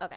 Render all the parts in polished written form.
Okay.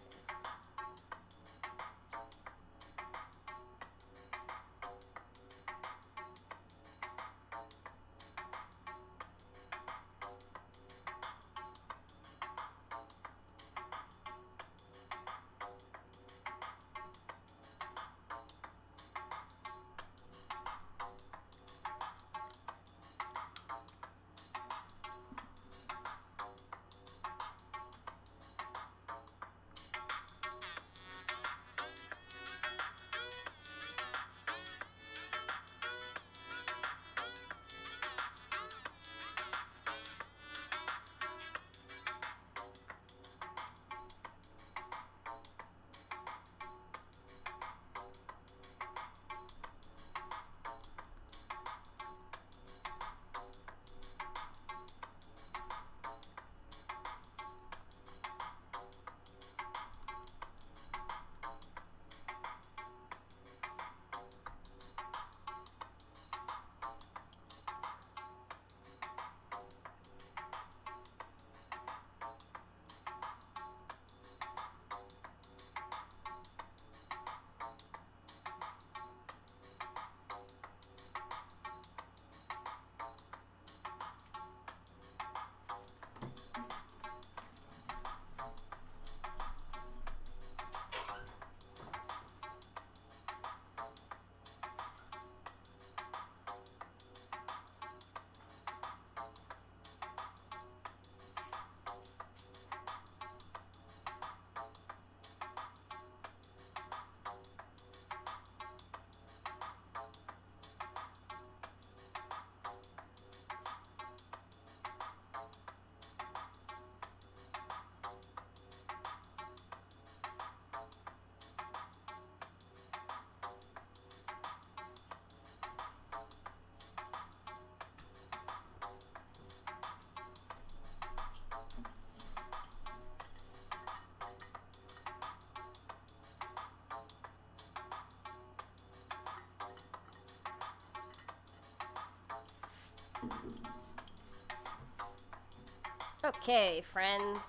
Okay, friends.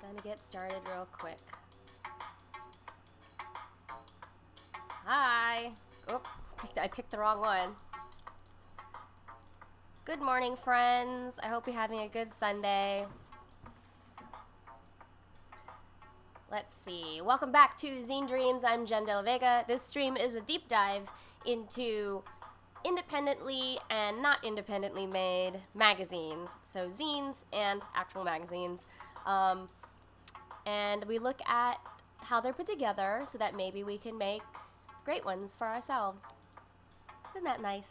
Gonna get started real quick. Hi. Oh, I picked the wrong one. Good morning, friends. I hope you're having a good Sunday. Let's see. Welcome back to Zine Dreams. I'm Jenn Vega. This stream is a deep dive into independently and not independently made magazines. So zines and actual magazines. And we look at how they're put together so that maybe we can make great ones for ourselves. Isn't that nice?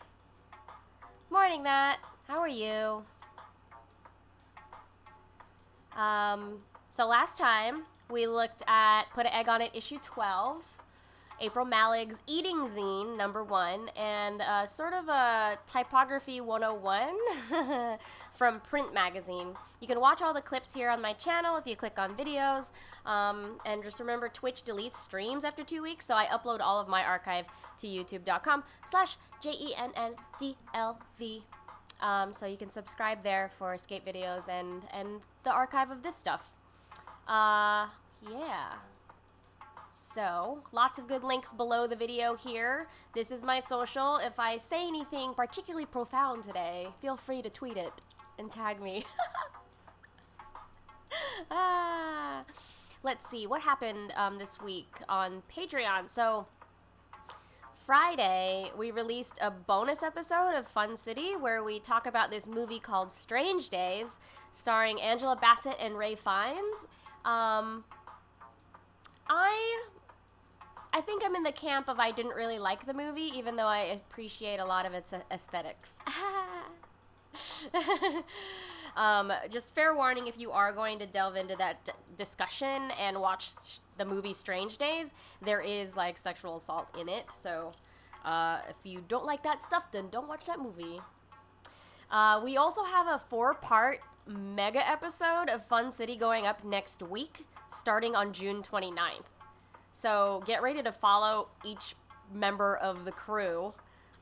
Morning, Matt. How are you? So last time we looked at Put an Egg on It issue 12, April Malig's Eating Zine number 1, and sort of a typography 101 from Print Magazine. You can watch all the clips here on my channel if you click on videos. And just remember, Twitch deletes streams after 2 weeks, so I upload all of my archive to youtube.com/JENNDLV. So you can subscribe there for escape videos and the archive of this stuff. Yeah. So, lots of good links below the video here. This is my social. If I say anything particularly profound today, feel free to tweet it and tag me. Let's see, what happened this week on Patreon? So, Friday, we released a bonus episode of Fun City where we talk about this movie called Strange Days, starring Angela Bassett and Ray Fiennes. I think I'm in the camp of I didn't really like the movie, even though I appreciate a lot of its aesthetics. Just fair warning, if you are going to delve into that discussion and watch the movie Strange Days, there is like sexual assault in it, so if you don't like that stuff, then don't watch that movie. We also have a 4-part mega episode of Fun City going up next week, starting on June 29th. So get ready to follow each member of the crew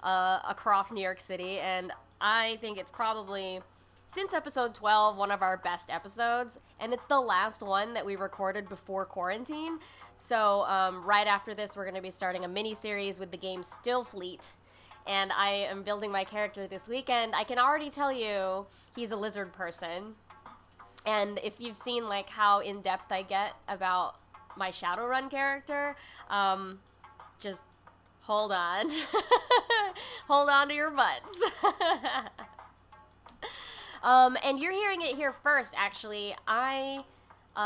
across New York City, and I think it's probably since episode 12, one of our best episodes, and it's the last one that we recorded before quarantine. So right after this, we're going to be starting a mini-series with the game Stillfleet, and I am building my character this weekend. I can already tell you he's a lizard person, and if you've seen like how in-depth I get about my Shadowrun character, just hold on. Hold on to your butts. And you're hearing it here first, actually. I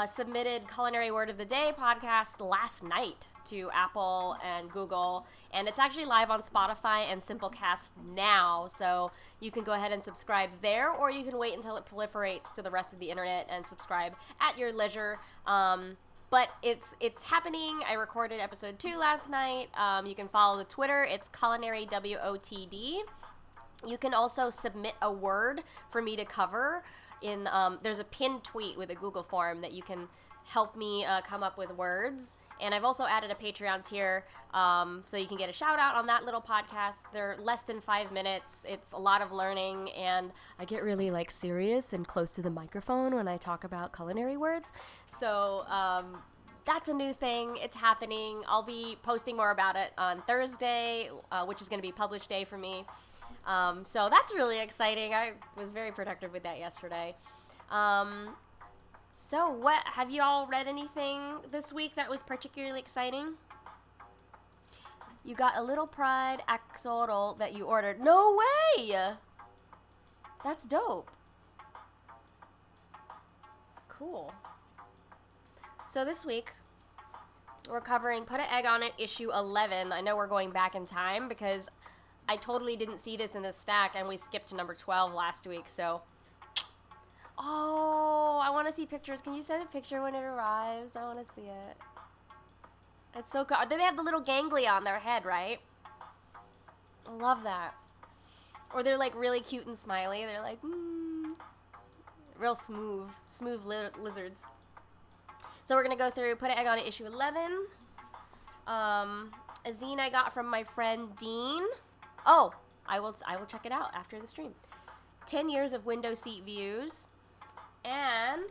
submitted Culinary Word of the Day podcast last night to Apple and Google, and it's actually live on Spotify and Simplecast now, so you can go ahead and subscribe there, or you can wait until it proliferates to the rest of the internet and subscribe at your leisure. But it's happening. I recorded episode 2 last night. You can follow the Twitter. It's Culinary WOTD. You can also submit a word for me to cover. There's a pinned tweet with a Google form that you can help me come up with words. And I've also added a Patreon tier, so you can get a shout out on that little podcast. They're less than 5 minutes. It's a lot of learning, and I get really like serious and close to the microphone when I talk about culinary words. So that's a new thing. It's happening. I'll be posting more about it on Thursday, which is going to be publish day for me. So that's really exciting. I was very productive with that yesterday. So what, have you all read anything this week that was particularly exciting? You got a Little Pride axolotl that you ordered. No way! That's dope. Cool. So this week, we're covering Put an Egg on It, issue 11. I know we're going back in time because I totally didn't see this in the stack, and we skipped to number 12 last week, so... Oh, I want to see pictures. Can you send a picture when it arrives? I want to see it. It's so cool. They have the little ganglia on their head, right? I love that. Or they're like really cute and smiley. They're like, real smooth lizards. So we're going to go through Put an Egg on It, issue 11. A zine I got from my friend Dean. Oh, I will check it out after the stream. 10 years of window seat views. And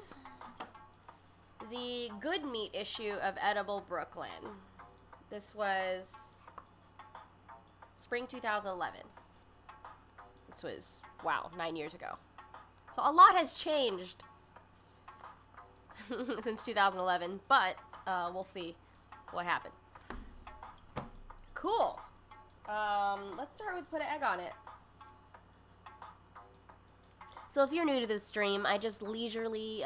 the Good Meat issue of Edible Brooklyn. This was spring 2011. This was, wow, 9 years ago. So a lot has changed since 2011, but we'll see what happened. Cool. Let's start with Put an Egg on It. So if you're new to this stream, I just leisurely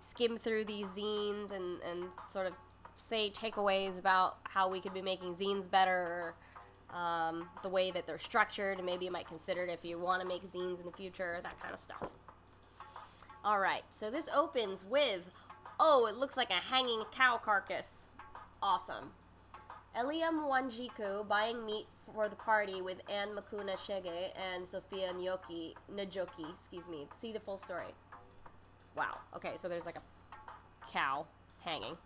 skim through these zines and sort of say takeaways about how we could be making zines better, the way that they're structured, and maybe you might consider it if you want to make zines in the future, that kind of stuff. Alright, so this opens with, oh, it looks like a hanging cow carcass. Awesome. Eliam Wanjiku buying meat for the party with Anne Makuna Shege and Sophia Najoki, See the full story. Wow. Okay, so there's like a cow hanging.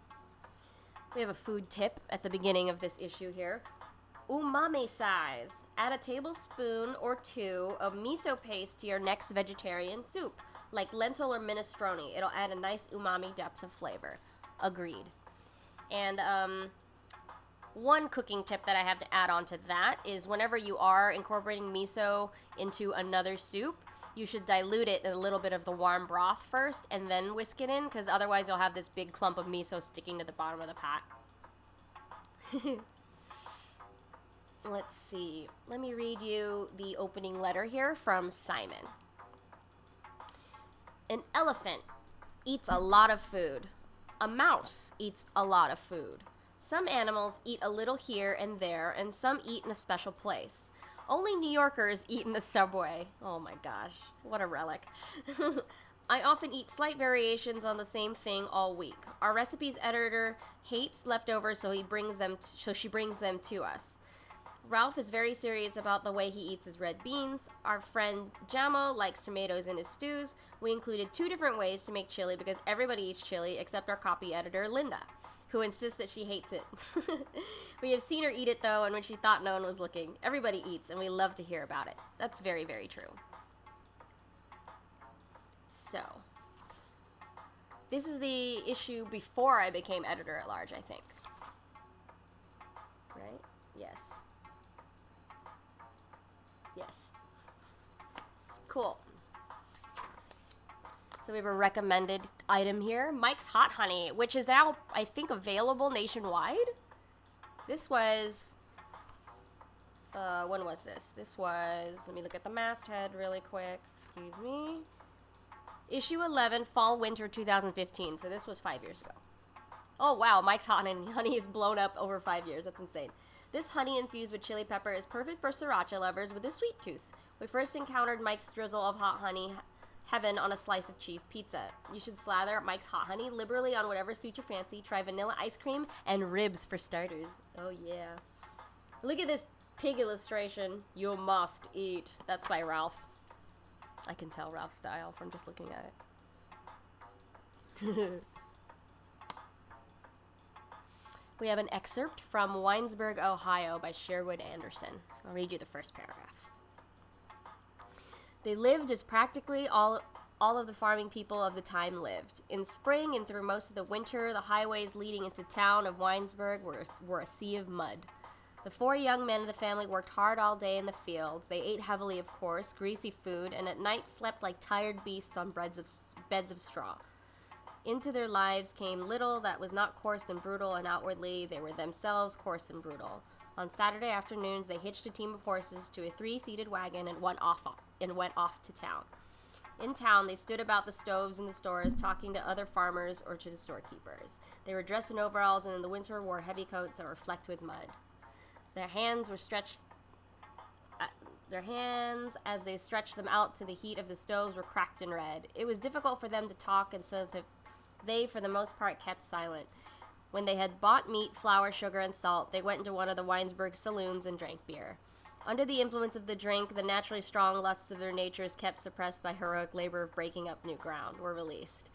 We have a food tip at the beginning of this issue here. Umami size. Add a tablespoon or 2 of miso paste to your next vegetarian soup, like lentil or minestrone. It'll add a nice umami depth of flavor. Agreed. And, one cooking tip that I have to add on to that is whenever you are incorporating miso into another soup, you should dilute it in a little bit of the warm broth first and then whisk it in, because otherwise you'll have this big clump of miso sticking to the bottom of the pot. Let's see. Let me read you the opening letter here from Simon. An elephant eats a lot of food. A mouse eats a lot of food. Some animals eat a little here and there, and some eat in a special place. Only New Yorkers eat in the subway. Oh my gosh, what a relic. I often eat slight variations on the same thing all week. Our recipes editor hates leftovers, so she brings them to us. Ralph is very serious about the way he eats his red beans. Our friend Jamo likes tomatoes in his stews. We included 2 different ways to make chili because everybody eats chili except our copy editor, Linda, who insists that she hates it. We have seen her eat it, though, and when she thought no one was looking. Everybody eats, and we love to hear about it. That's very, very true. So, this is the issue before I became editor-at-large, I think. Right? Yes. Yes. Cool. So we have a recommended item here, Mike's Hot Honey, which is now, I think, available nationwide. This was, when was this? This was, let me look at the masthead really quick, excuse me. Issue 11, Fall Winter 2015, so this was 5 years ago. Oh wow, Mike's Hot Honey is blown up over 5 years, that's insane. This honey infused with chili pepper is perfect for sriracha lovers with a sweet tooth. We first encountered Mike's drizzle of hot honey heaven on a slice of cheese pizza. You should slather Mike's Hot Honey liberally on whatever suits your fancy. Try vanilla ice cream and ribs for starters. Oh yeah. Look at this pig illustration. You must eat. That's by Ralph. I can tell Ralph's style from just looking at it. We have an excerpt from Winesburg, Ohio by Sherwood Anderson. I'll read you the first paragraph. They lived as practically all of the farming people of the time lived. In spring and through most of the winter, the highways leading into town of Winesburg were a sea of mud. The 4 young men of the family worked hard all day in the fields. They ate heavily, of course, greasy food, and at night slept like tired beasts on beds of straw. Into their lives came little that was not coarse and brutal, and outwardly they were themselves coarse and brutal. On Saturday afternoons, they hitched a team of horses to a 3-seated wagon and went off to town. In town, they stood about the stoves in the stores, talking to other farmers or to the storekeepers. They were dressed in overalls and in the winter wore heavy coats that were flecked with mud. Their hands, as they stretched them out to the heat of the stoves, were cracked and red. It was difficult for them to talk, and so they, for the most part, kept silent. When they had bought meat, flour, sugar, and salt, they went into one of the Winesburg saloons and drank beer. Under the influence of the drink, the naturally strong lusts of their natures, kept suppressed by heroic labor of breaking up new ground, were released.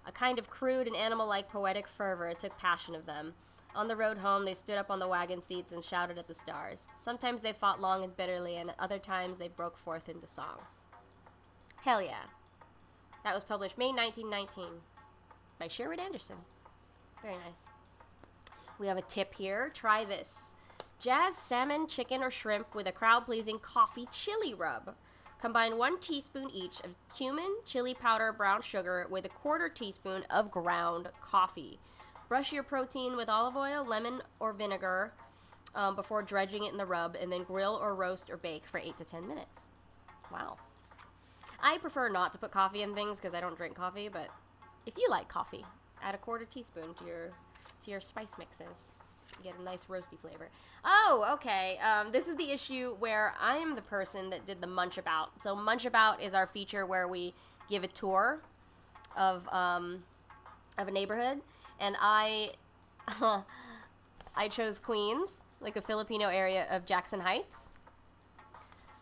A kind of crude and animal-like poetic fervor took passion of them. On the road home, they stood up on the wagon seats and shouted at the stars. Sometimes they fought long and bitterly, and at other times they broke forth into songs. Hell yeah. That was published May 1919 by Sherwood Anderson. Very nice. We have a tip here. Try this. Jazz salmon, chicken, or shrimp with a crowd-pleasing coffee chili rub. Combine 1 teaspoon each of cumin, chili powder, brown sugar with a 1/4 teaspoon of ground coffee. Brush your protein with olive oil, lemon, or vinegar before dredging it in the rub, and then grill or roast or bake for 8 to 10 minutes. Wow. I prefer not to put coffee in things because I don't drink coffee, but if you like coffee, add a 1/4 teaspoon to your spice mixes. You get a nice roasty flavor. Oh, okay. This is the issue where I am the person that did the Munch About. So Munch About is our feature where we give a tour of a neighborhood, and I chose Queens, like the Filipino area of Jackson Heights.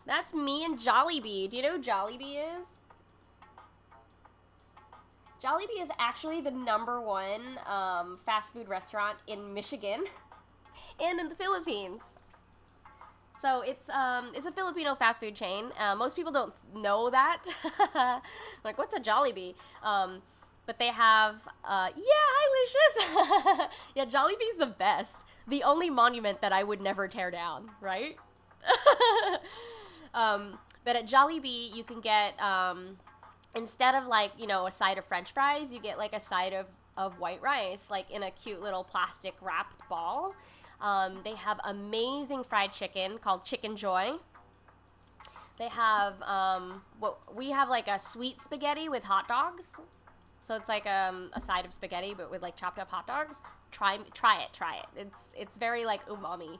That's me and Jollibee. Do you know who Jollibee is? Jollibee is actually the #1 fast food restaurant in Michigan and in the Philippines. So it's a Filipino fast food chain. Most people don't know that. Like, what's a Jollibee? But they have, hi, Lucius! Yeah, Jollibee's the best. The only monument that I would never tear down, right? But at Jollibee, you can get, instead of, like, you know, a side of French fries, you get, like, a side of white rice, like, in a cute little plastic wrapped ball. They have amazing fried chicken called Chicken Joy. They have, we have, like, a sweet spaghetti with hot dogs. So it's like a side of spaghetti, but with, like, chopped up hot dogs. Try it. It's very, like, umami.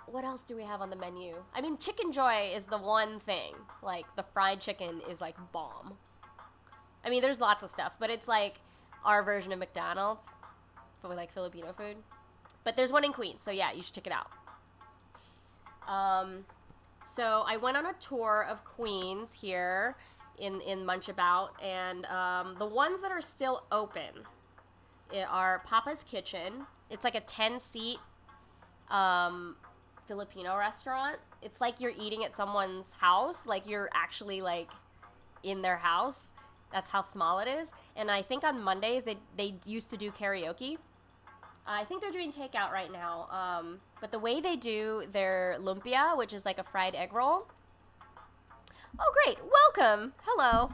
What else do we have on the menu? I mean, Chicken Joy is the one thing. Like, the fried chicken is, like, bomb. I mean, there's lots of stuff, but it's, like, our version of McDonald's, but with, like, Filipino food. But there's one in Queens, so yeah, you should check it out. So I went on a tour of Queens here in Munch About, and the ones that are still open are Papa's Kitchen. It's like a 10-seat Filipino restaurant. It's like you're eating at someone's house, like you're actually, like, in their house. That's how small it is. And I think on Mondays they used to do karaoke. I think they're doing takeout right now. But the way they do their lumpia, which is like a fried egg roll. Oh, great. Welcome. Hello.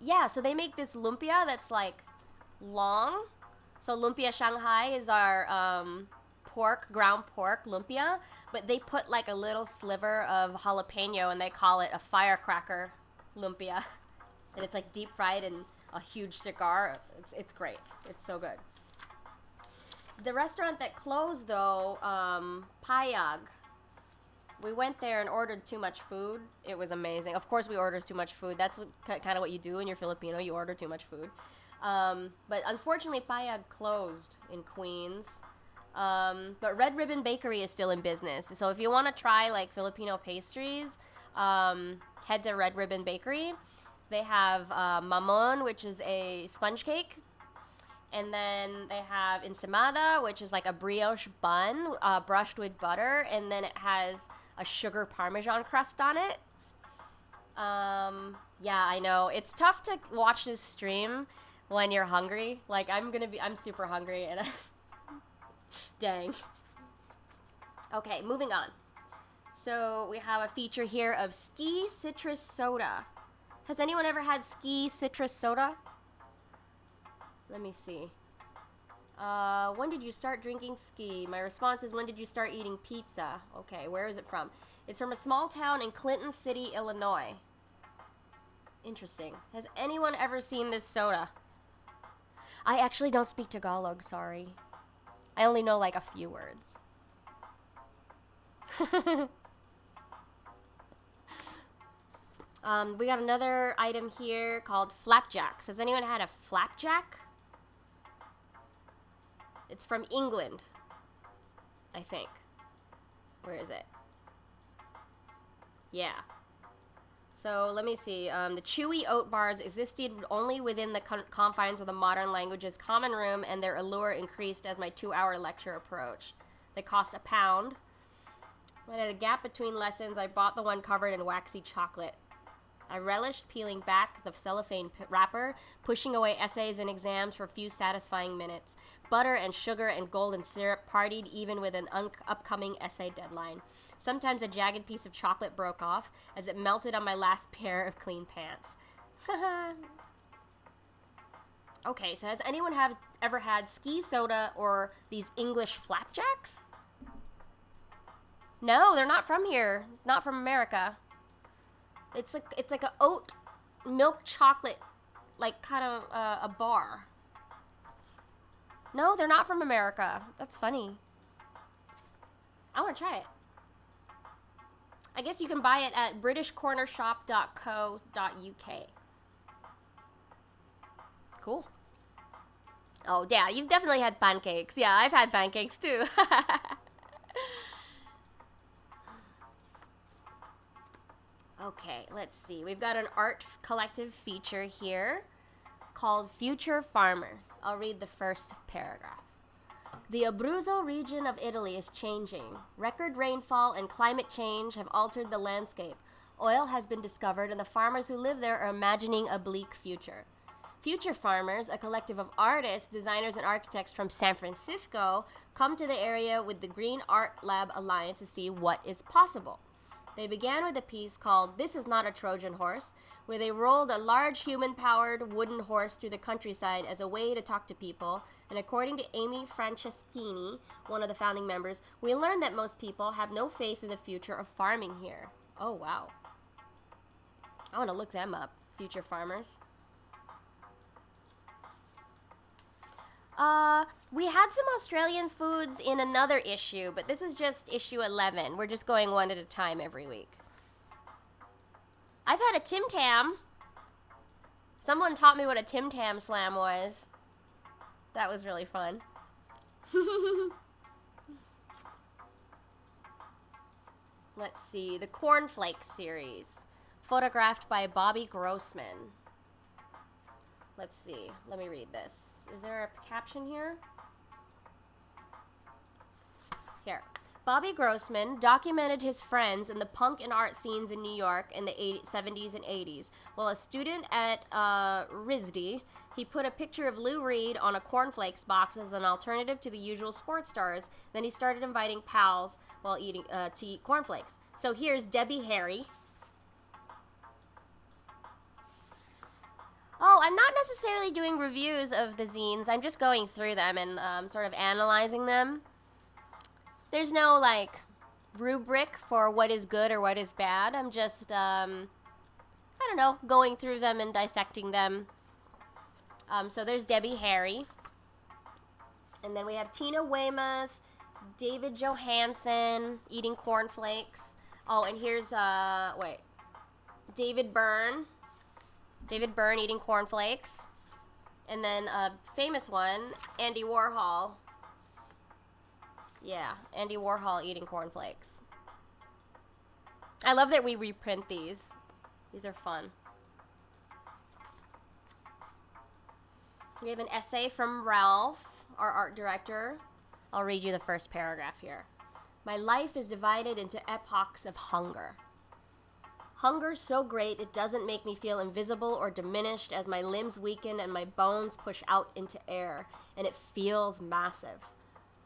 Yeah, so they make this lumpia that's like long. So lumpia Shanghai is our ground pork lumpia, but they put like a little sliver of jalapeno and they call it a firecracker lumpia. And it's like deep fried in a huge cigar. It's great. It's so good. The restaurant that closed though, Payag. We went there and ordered too much food. It was amazing. Of course we ordered too much food. That's kind of what you do when you're Filipino. You order too much food. But unfortunately Payag closed in Queens. But Red Ribbon Bakery is still in business. So if you want to try like Filipino pastries, head to Red Ribbon Bakery. They have mamon, which is a sponge cake. And then they have ensaimada, which is like a brioche bun brushed with butter. And then it has a sugar parmesan crust on it. Yeah, I know. It's tough to watch this stream when you're hungry. Like, I'm super hungry. And dang. Okay, moving on. So we have a feature here of Ski Citrus Soda. Has anyone ever had Ski Citrus Soda? Let me see. When did you start drinking ski? My response is, when did you start eating pizza? Okay, where is it from? It's from a small town in Clinton City, Illinois. Interesting. Has anyone ever seen this soda? I actually don't speak Tagalog, sorry. I only know like a few words. We got another item here called flapjacks. Has anyone had a flapjack? It's from England, I think. Where is it? Yeah. So let me see. The chewy oat bars existed only within the confines of the modern language's common room, and their allure increased as my 2-hour lecture approached. They cost £1. When at a gap between lessons, I bought the one covered in waxy chocolate. I relished peeling back the cellophane wrapper, pushing away essays and exams for a few satisfying minutes. Butter and sugar and golden syrup partied even with an upcoming essay deadline. Sometimes a jagged piece of chocolate broke off as it melted on my last pair of clean pants. Okay, so has anyone ever had ski soda or these English flapjacks? No, they're not from here. Not from America. It's like a oat milk chocolate, like kind of a bar. No, they're not from America. That's funny. I want to try it. I guess you can buy it at britishcornershop.co.uk. Cool. Oh, yeah, you've definitely had pancakes. Yeah, I've had pancakes too. Okay, let's see. We've got an art collective feature here called Future Farmers. I'll read the first paragraph. The Abruzzo region of Italy is changing. Record rainfall and climate change have altered the landscape. Oil has been discovered, and the farmers who live there are imagining a bleak future. Future Farmers, a collective of artists, designers, and architects from San Francisco, come to the area with the Green Art Lab Alliance to see what is possible. They began with a piece called This Is Not a Trojan Horse, where they rolled a large human-powered wooden horse through the countryside as a way to talk to people. And according to Amy Franceschini, one of the founding members, we learned that most people have no faith in the future of farming here. Oh, wow. I want to look them up, Future Farmers. We had some Australian foods in another issue, but this is just issue 11. We're just going one at a time every week. I've had a Tim Tam. Someone taught me what a Tim Tam slam was. That was really fun. Let's see, the Cornflake series, photographed by Bobby Grossman. Let's see, let me read this. Is there a caption here? Here. Bobby Grossman documented his friends in the punk and art scenes in New York in the 70s and 80s. While a student at RISD, he put a picture of Lou Reed on a cornflakes box as an alternative to the usual sports stars. Then he started inviting pals while eating to eat cornflakes. So here's Debbie Harry. Oh, I'm not necessarily doing reviews of the zines. I'm just going through them and sort of analyzing them. There's no, like, rubric for what is good or what is bad. I'm just, I don't know, going through them and dissecting them. So there's Debbie Harry. And then we have Tina Weymouth, David Johansen eating cornflakes. Oh, and here's, David Byrne. David Byrne eating cornflakes. And then a famous one, Andy Warhol. Yeah, Andy Warhol eating cornflakes. I love that we reprint these. These are fun. We have an essay from Ralph, our art director. I'll read you the first paragraph here. My life is divided into epochs of hunger. Hunger so great it doesn't make me feel invisible or diminished as my limbs weaken and my bones push out into air, and it feels massive.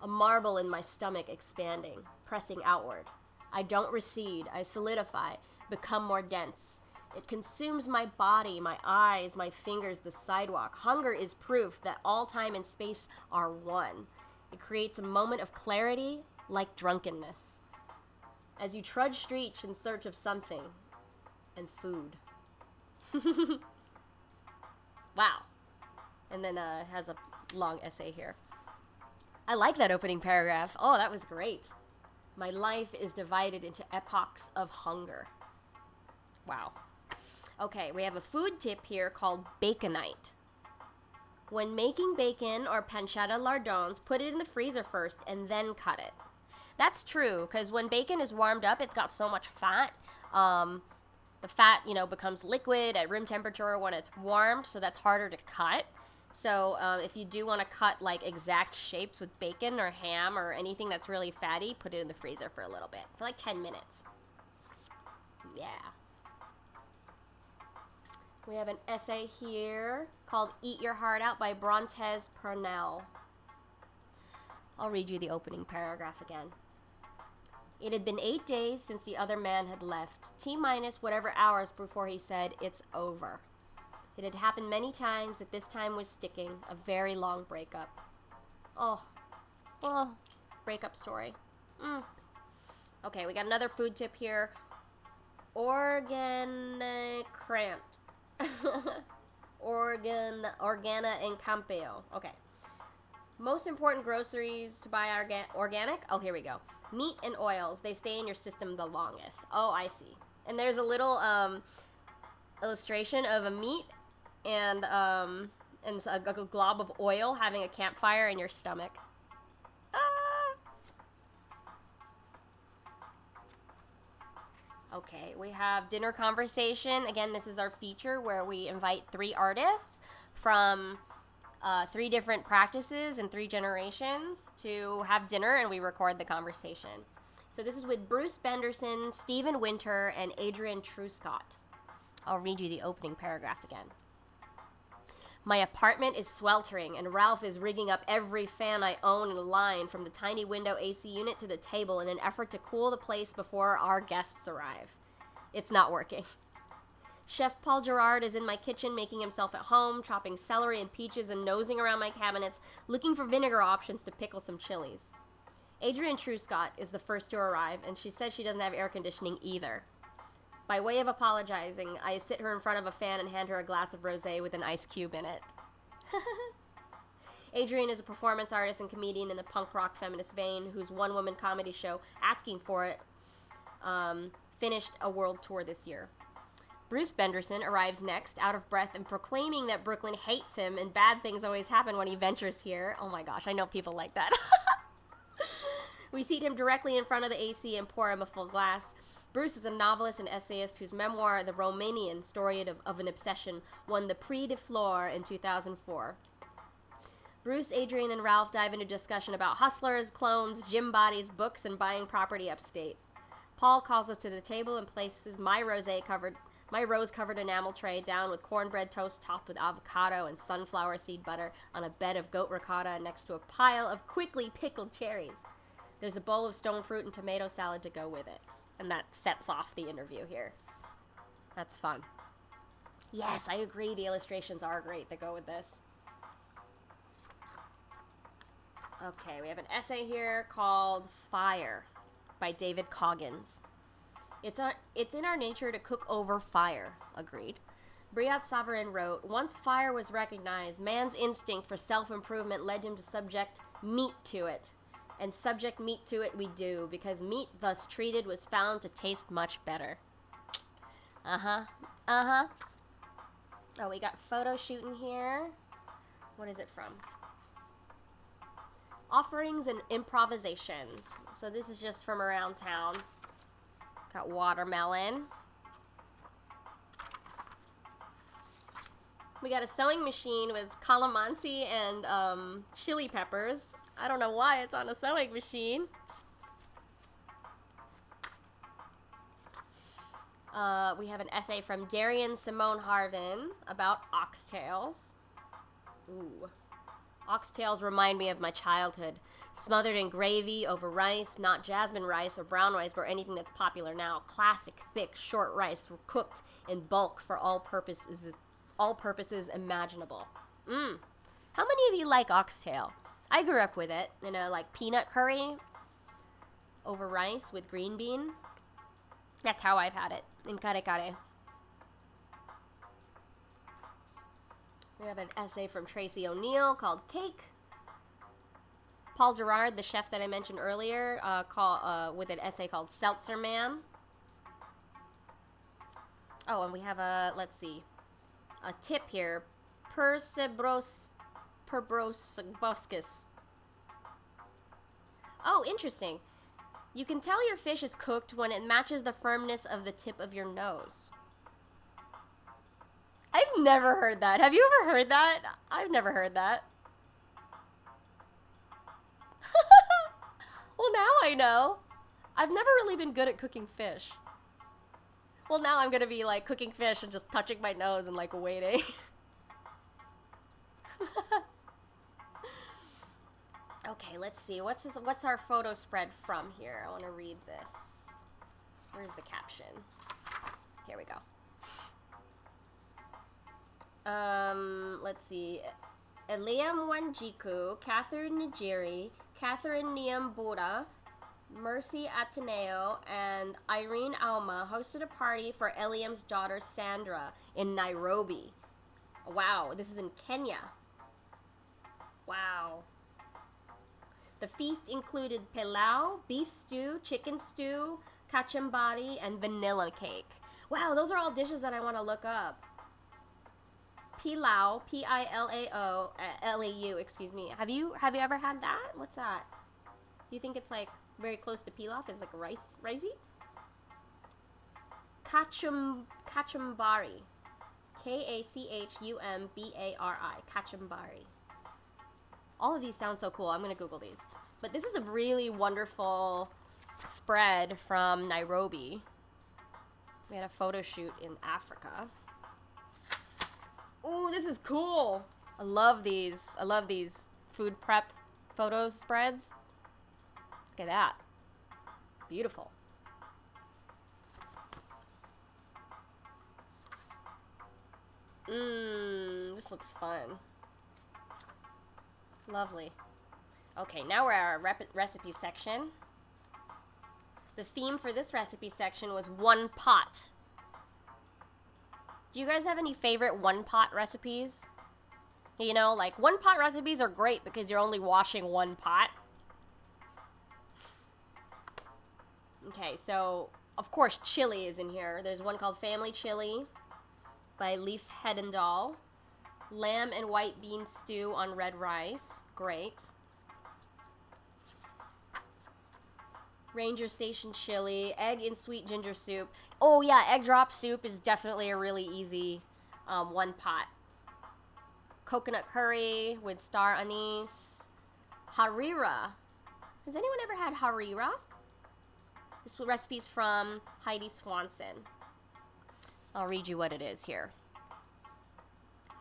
A marble in my stomach expanding, pressing outward. I don't recede, I solidify, become more dense. It consumes my body, my eyes, my fingers, the sidewalk. Hunger is proof that all time and space are one. It creates a moment of clarity, like drunkenness. As you trudge streets in search of something, and food. Wow. And then has a long essay here. I like that opening paragraph. Oh, that was great. My life is divided into epochs of hunger. Wow. Okay, we have a food tip here called Baconite. When making bacon or pancetta lardons, put it in the freezer first and then cut it. That's true, because when bacon is warmed up, it's got so much fat. The fat, becomes liquid at room temperature when it's warmed, so that's harder to cut. So if you do want to cut like exact shapes with bacon or ham or anything that's really fatty, put it in the freezer for a little bit, for like 10 minutes. Yeah. We have an essay here called Eat Your Heart Out by Brontez Purnell. I'll read you the opening paragraph again. It had been 8 days since the other man had left, T-minus whatever hours before he said, "It's over." It had happened many times, but this time was sticking. A very long breakup. Oh, breakup story. Okay, we got another food tip here. Organic Crant. Organa and Campeo. Okay. Most important groceries to buy organic? Oh, here we go. Meat and oils. They stay in your system the longest. Oh, I see. And there's a little illustration of a meat and a glob of oil having a campfire in your stomach. Okay, we have dinner conversation. Again, this is our feature where we invite 3 artists from 3 different practices and 3 generations to have dinner, and we record the conversation. So this is with Bruce Penderson, Stephen Winter, and Adrian Truscott. I'll read you the opening paragraph again. My apartment is sweltering, and Ralph is rigging up every fan I own in a line from the tiny window AC unit to the table in an effort to cool the place before our guests arrive. It's not working. Chef Paul Gerard is in my kitchen making himself at home, chopping celery and peaches and nosing around my cabinets, looking for vinegar options to pickle some chilies. Adrian Truscott is the first to arrive, and she says she doesn't have air conditioning either. By way of apologizing, I sit her in front of a fan and hand her a glass of rosé with an ice cube in it. Adrian is a performance artist and comedian in the punk rock feminist vein whose one-woman comedy show, Asking For It, finished a world tour this year. Bruce Penderson arrives next, out of breath and proclaiming that Brooklyn hates him and bad things always happen when he ventures here. Oh my gosh, I know people like that. We seat him directly in front of the AC and pour him a full glass. Bruce is a novelist and essayist whose memoir, The Romanian Story of an Obsession, won the Prix de Flore in 2004. Bruce, Adrian, and Ralph dive into discussion about hustlers, clones, gym bodies, books, and buying property upstate. Paul calls us to the table and places my rose-covered enamel tray down with cornbread toast topped with avocado and sunflower seed butter on a bed of goat ricotta next to a pile of quickly pickled cherries. There's a bowl of stone fruit and tomato salad to go with it. And that sets off the interview here. That's fun. Yes, I agree. The illustrations are great that go with this. Okay, we have an essay here called Fire by David Coggins. It's in our nature to cook over fire. Agreed. Briat Savarin wrote, once fire was recognized, man's instinct for self-improvement led him to subject meat to it. And subject meat to it we do, because meat thus treated was found to taste much better. Oh, we got photo shooting here. What is it from? Offerings and improvisations. So this is just from around town. Got watermelon. We got a sewing machine with calamansi and chili peppers. I don't know why it's on a sewing machine. We have an essay from Darian Simone Harvin about oxtails. Ooh. Oxtails remind me of my childhood. Smothered in gravy over rice, not jasmine rice or brown rice or anything that's popular now. Classic, thick, short rice cooked in bulk for all purposes imaginable. How many of you like oxtail? I grew up with it, like peanut curry over rice with green bean. That's how I've had it in kare kare. We have an essay from Tracy O'Neill called Cake. Paul Gerard, the chef that I mentioned earlier, with an essay called Seltzer Man. Oh, and we have a tip here. Persebroskis. Oh, interesting. You can tell your fish is cooked when it matches the firmness of the tip of your nose. I've never heard that. Have you ever heard that? I've never heard that. Well, now I know. I've never really been good at cooking fish. Well, now I'm gonna be like cooking fish and just touching my nose and like waiting. Okay, let's see. What's our photo spread from here? I want to read this. Where's the caption? Here we go. Let's see. Eliam Wanjiku, Catherine Nigiri, Catherine Niambura, Mercy Ateneo, and Irene Alma hosted a party for Eliam's daughter Sandra in Nairobi. Wow, this is in Kenya. Wow. The feast included pilau, beef stew, chicken stew, kachambari, and vanilla cake. Wow, those are all dishes that I want to look up. Pilau, P-I-L-A-O, L-A-U, excuse me. Have you ever had that? What's that? Do you think it's like very close to pilaf? It's like ricey? Kachambari. K-A-C-H-U-M-B-A-R-I. Kachambari. All of these sound so cool. I'm going to Google these. But this is a really wonderful spread from Nairobi. We had a photo shoot in Africa. Ooh, this is cool. I love these food prep photo spreads. Look at that. Beautiful. This looks fun. Lovely. Okay, now we're at our recipe section. The theme for this recipe section was one pot. Do you guys have any favorite one pot recipes? You know, like one pot recipes are great because you're only washing one pot. Okay, so of course chili is in here. There's one called Family Chili by Leif Hedendal. Lamb and white bean stew on red rice. Great. Ranger Station chili. Egg and sweet ginger soup. Oh yeah, egg drop soup is definitely a really easy one pot coconut curry with star anise. Harira. Has anyone ever had harira? This recipe's from Heidi Swanson. I'll read you what it is here.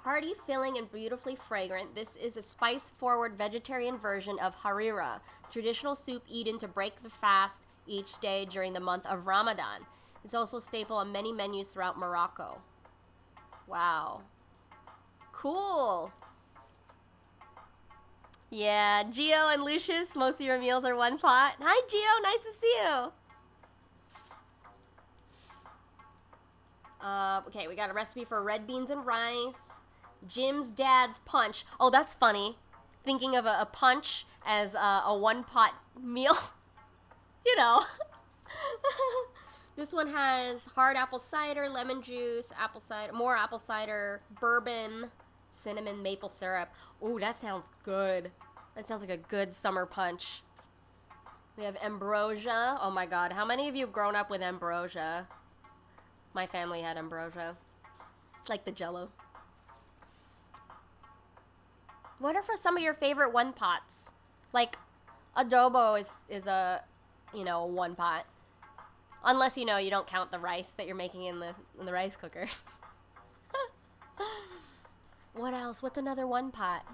Hearty, filling, and beautifully fragrant, this is a spice-forward vegetarian version of harira, traditional soup eaten to break the fast each day during the month of Ramadan. It's also a staple on many menus throughout Morocco. Wow. Cool. Yeah, Gio and Lucius, most of your meals are one pot. Hi, Gio. Nice to see you. Okay, we got a recipe for red beans and rice. Jim's dad's punch. Oh, that's funny. Thinking of a punch as a one-pot meal. You know. This one has hard apple cider, lemon juice, apple cider, more apple cider, bourbon, cinnamon, maple syrup. Ooh, that sounds good. That sounds like a good summer punch. We have ambrosia. Oh my god, how many of you have grown up with ambrosia? My family had ambrosia. Like the Jell-O. What are for some of your favorite one pots? Like, adobo is a, a one pot. Unless, you don't count the rice that you're making in the rice cooker. What else? What's another one pot?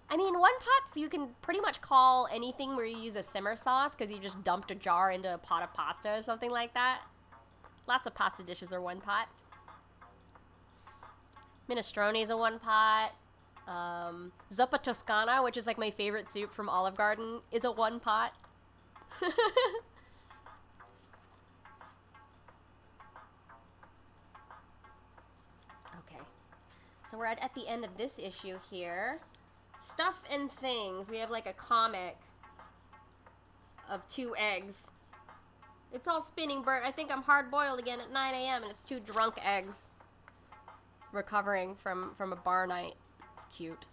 I mean, one pots you can pretty much call anything where you use a simmer sauce because you just dumped a jar into a pot of pasta or something like that. Lots of pasta dishes are one pot. Minestrone is a one pot. Zuppa Toscana, which is like my favorite soup from Olive Garden, is a one pot. Okay. So we're at the end of this issue here. Stuff and things. We have like a comic of 2 eggs. It's all spinning, Bert. I think I'm hard-boiled again at 9 a.m. and it's 2 drunk eggs recovering from a bar night. It's cute.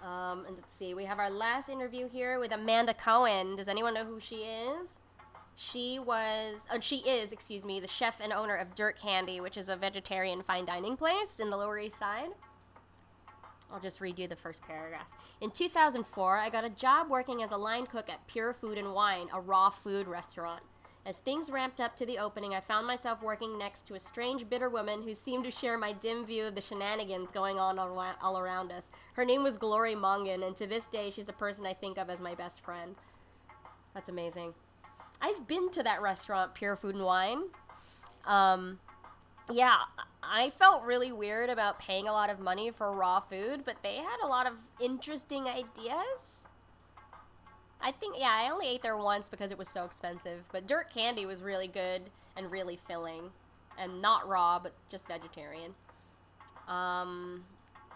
And let's see. We have our last interview here with Amanda Cohen. Does anyone know who she is? She is, the chef and owner of Dirt Candy, which is a vegetarian fine dining place in the Lower East Side. I'll just read you the first paragraph. In 2004, I got a job working as a line cook at Pure Food and Wine, a raw food restaurant. As things ramped up to the opening, I found myself working next to a strange, bitter woman who seemed to share my dim view of the shenanigans going on all around us. Her name was Glory Mongan, and to this day, she's the person I think of as my best friend. That's amazing. I've been to that restaurant, Pure Food and Wine. Yeah, I felt really weird about paying a lot of money for raw food, but they had a lot of interesting ideas. I only ate there once because it was so expensive, but Dirt Candy was really good and really filling, and not raw, but just vegetarian.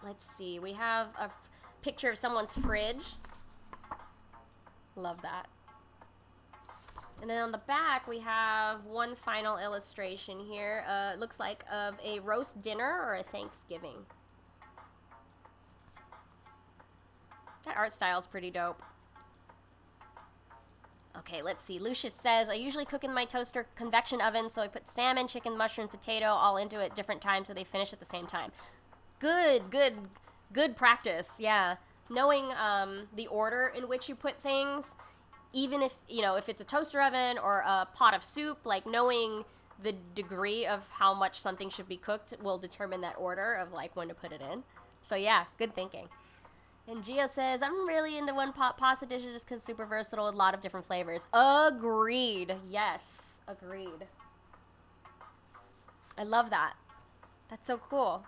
Let's see, we have a picture of someone's fridge. Love that. And then on the back, we have one final illustration here. It looks like of a roast dinner or a Thanksgiving. That art style is pretty dope. Okay, let's see. Lucius says, I usually cook in my toaster convection oven, so I put salmon, chicken, mushroom, potato all into it at different times so they finish at the same time. Good practice, yeah. Knowing the order in which you put things, even if it's a toaster oven or a pot of soup, like knowing the degree of how much something should be cooked will determine that order of like when to put it in. So yeah, good thinking. And Gio says, I'm really into one pot pasta dishes just because super versatile with a lot of different flavors. Agreed. Yes, agreed. I love that. That's so cool.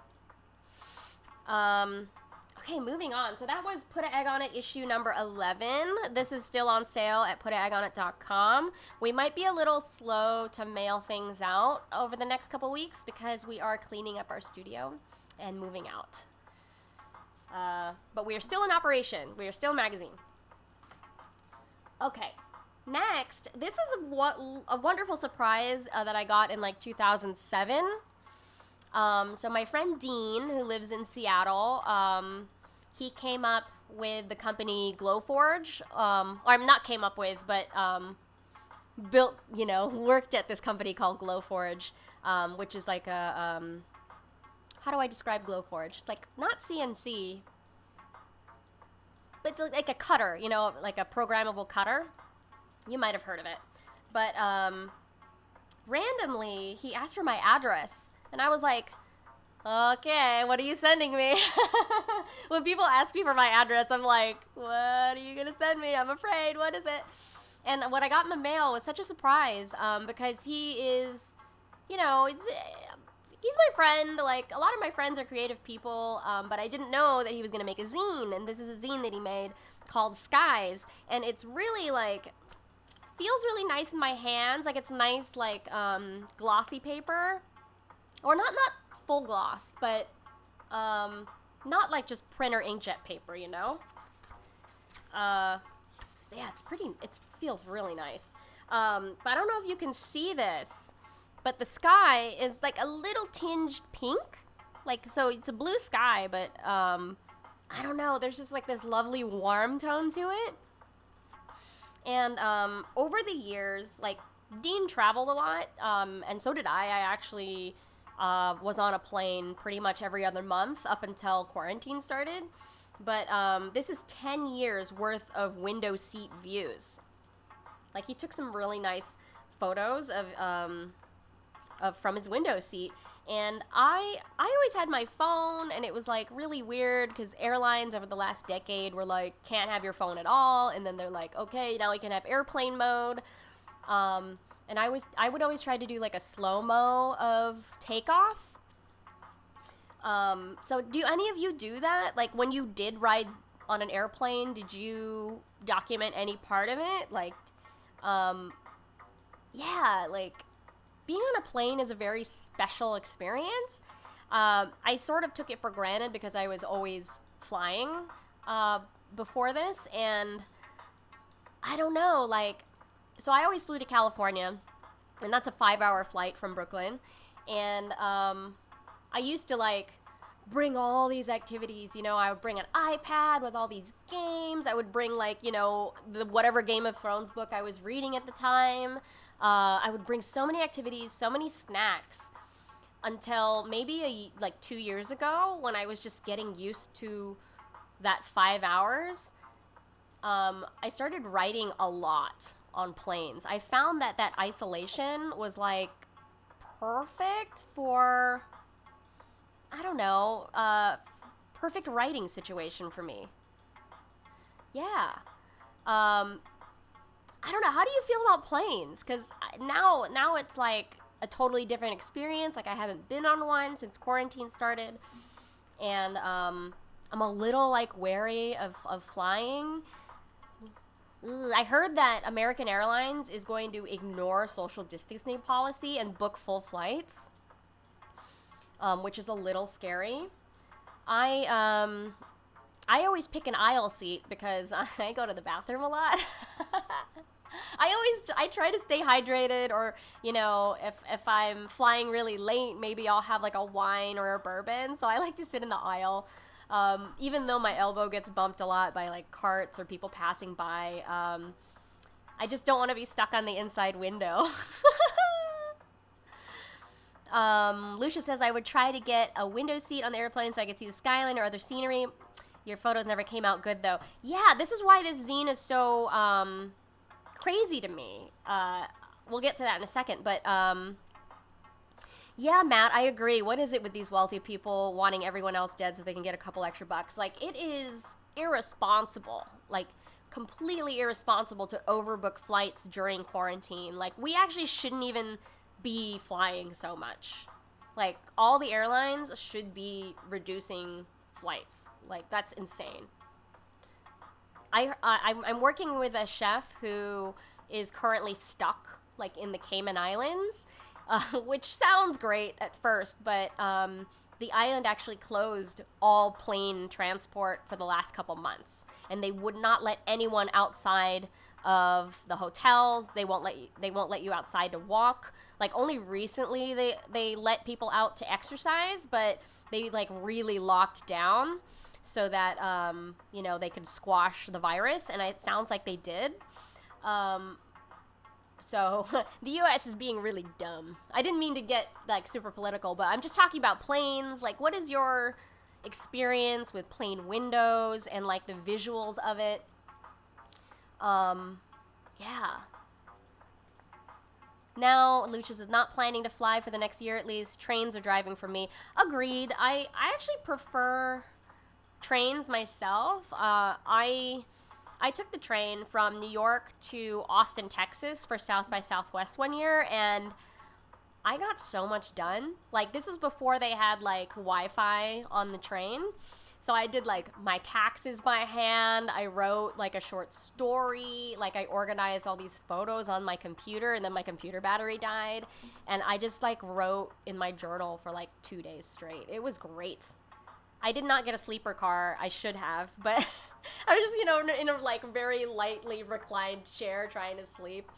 Okay, moving on. So that was Put an Egg on It issue number 11. This is still on sale at putaeggonit.com. We might be a little slow to mail things out over the next couple weeks because we are cleaning up our studio and moving out. But we are still in operation. We are still a magazine. Okay, next, this is a wonderful surprise that I got in like 2007. So my friend Dean, who lives in Seattle, he came up with the company Glowforge. Or not came up with, but worked at this company called Glowforge, which is like a, how do I describe Glowforge? It's like not CNC, but it's like a cutter, like a programmable cutter. You might have heard of it. But randomly, he asked for my address, and I was like, okay, what are you sending me? When people ask me for my address, I'm like, what are you going to send me? I'm afraid. What is it? And what I got in the mail was such a surprise, because he is, he's my friend. Like, a lot of my friends are creative people, but I didn't know that he was going to make a zine, and this is a zine that he made called Skies, and it's really, like, feels really nice in my hands. Like, it's nice, like, glossy paper, or not full gloss, but not like just printer inkjet paper, So yeah, it feels really nice. But I don't know if you can see this, but the sky is like a little tinged pink. Like, so it's a blue sky, but I don't know, there's just like this lovely warm tone to it. And over the years, like, Dean traveled a lot, and so did I. I actually was on a plane pretty much every other month up until quarantine started. But this is 10 years worth of window seat views. Like, he took some really nice photos of from his window seat. And I always had my phone, and it was, like, really weird because airlines over the last decade were like, can't have your phone at all. And then they're like, okay, now we can have airplane mode. And I would always try to do, like, a slow-mo of takeoff. So do any of you do that? Like, when you did ride on an airplane, did you document any part of it? Like, yeah, like, being on a plane is a very special experience. I sort of took it for granted because I was always flying before this, and I don't know, like, so I always flew to California, and that's a 5-hour flight from Brooklyn, and I used to, like, bring all these activities, I would bring an iPad with all these games, I would bring, like, the whatever Game of Thrones book I was reading at the time. I would bring so many activities, so many snacks, until maybe 2 years ago when I was just getting used to that 5 hours. I started writing a lot on planes. I found that isolation was, like, perfect for, I don't know, perfect writing situation for me. Yeah. I don't know. How do you feel about planes? Because now it's like a totally different experience. Like, I haven't been on one since quarantine started. And I'm a little, like, wary of flying. I heard that American Airlines is going to ignore social distancing policy and book full flights, which is a little scary. I always pick an aisle seat because I go to the bathroom a lot. I try to stay hydrated, or, if I'm flying really late, maybe I'll have, like, a wine or a bourbon. So I like to sit in the aisle, even though my elbow gets bumped a lot by, like, carts or people passing by. I just don't want to be stuck on the inside window. Lucia says, I would try to get a window seat on the airplane so I could see the skyline or other scenery. Your photos never came out good, though. Yeah, this is why this zine is so crazy to me. We'll get to that in a second, but yeah, Matt, I agree. What is it with these wealthy people wanting everyone else dead so they can get a couple extra bucks? Like, it is irresponsible, like, completely irresponsible to overbook flights during quarantine. Like, we actually shouldn't even be flying so much. Like, all the airlines should be reducing flights. Like, that's insane. I'm working with a chef who is currently stuck, like, in the Cayman Islands, which sounds great at first, but the island actually closed all plane transport for the last couple months, and they would not let anyone outside of the hotels. They won't let you outside to walk. Like, only recently they let people out to exercise, but they, like, really locked down so that they could squash the virus, and it sounds like they did. So the U.S. is being really dumb. I didn't mean to get like super political, but I'm just talking about planes. Like, what is your experience with plane windows and like the visuals of it? Yeah. Now, Lucius is not planning to fly for the next year at least. Trains are driving for me. Agreed. I actually prefer trains myself. I took the train from New York to Austin, Texas for South by Southwest one year, and I got so much done. Like, this is before they had, like, Wi-Fi on the train. So I did, like, my taxes by hand. I wrote, like, a short story. Like, I organized all these photos on my computer, and then my computer battery died. And I just, like, wrote in my journal for, like, 2 days straight. It was great. I did not get a sleeper car. I should have, but I was just, you know, in a, like, very lightly reclined chair trying to sleep,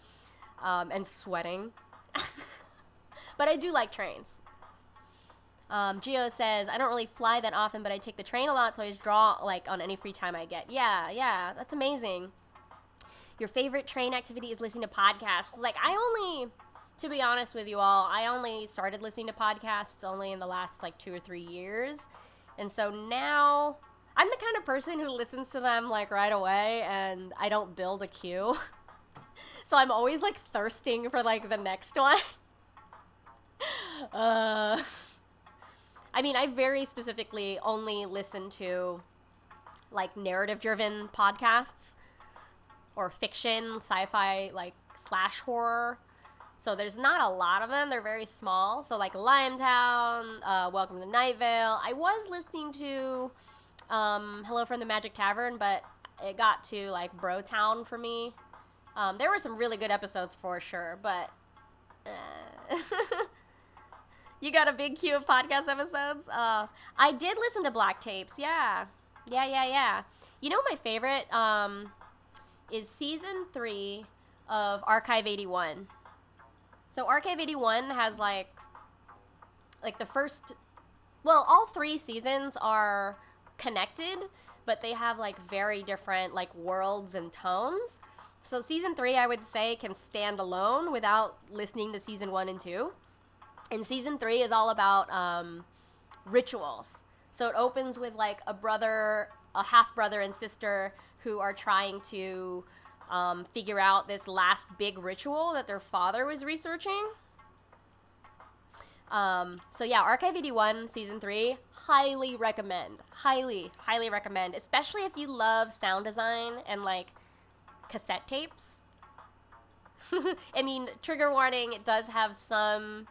and sweating. But I do like trains. Gio says, I don't really fly that often, but I take the train a lot, so I just draw, like, on any free time I get. Yeah, that's amazing. Your favorite train activity is listening to podcasts. Like, to be honest with you all, I only started listening to podcasts only in the last, like, 2 or 3 years. And so now, I'm the kind of person who listens to them, like, right away, and I don't build a queue. So I'm always, like, thirsting for, like, the next one. I mean, I very specifically only listen to, like, narrative-driven podcasts or fiction, sci-fi, like, / horror. So there's not a lot of them. They're very small. So, like, Limetown, Welcome to Night Vale. I was listening to Hello from the Magic Tavern, but it got to, like, Bro Town for me. There were some really good episodes for sure, but you got a big queue of podcast episodes? I did listen to Black Tapes, yeah. You know my favorite is Season 3 of Archive 81. So Archive 81 has, like the first... Well, all 3 seasons are connected, but they have, like, very different, like, worlds and tones. So Season 3, I would say, can stand alone without listening to Season 1 and 2. And Season 3 is all about rituals. So it opens with, like, a half-brother and sister who are trying to figure out this last big ritual that their father was researching. So yeah, Archive 81, Season 3, highly recommend. Highly recommend. Especially if you love sound design and, like, cassette tapes. I mean, trigger warning, it does have some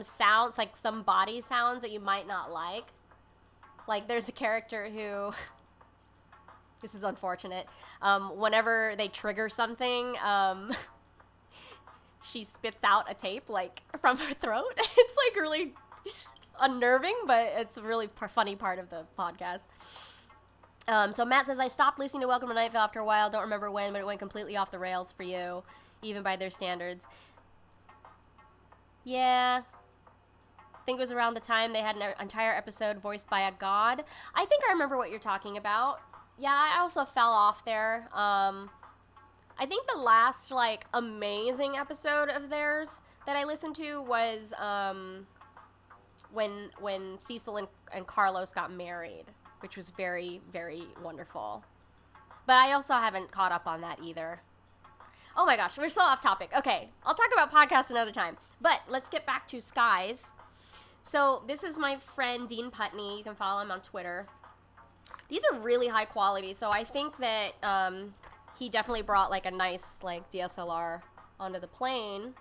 sounds, like some body sounds that you might not like. Like, there's a character who... This is unfortunate. Whenever they trigger something, she spits out a tape, like, from her throat. It's, like, really unnerving, but it's a really funny part of the podcast. So Matt says, I stopped listening to Welcome to Night Vale after a while. Don't remember when, but it went completely off the rails for you, even by their standards. Yeah. I think it was around the time they had an entire episode voiced by a god. I think I remember what you're talking about. Yeah, I also fell off there. I think the last, like, amazing episode of theirs that I listened to was when Cecil and Carlos got married, which was very, very wonderful. But I also haven't caught up on that either. Oh my gosh, we're so off topic. Okay, I'll talk about podcasts another time. But let's get back to skies. So this is my friend Dean Putney. You can follow him on Twitter. These are really high quality, so I think that he definitely brought, like, a nice, like, DSLR onto the plane.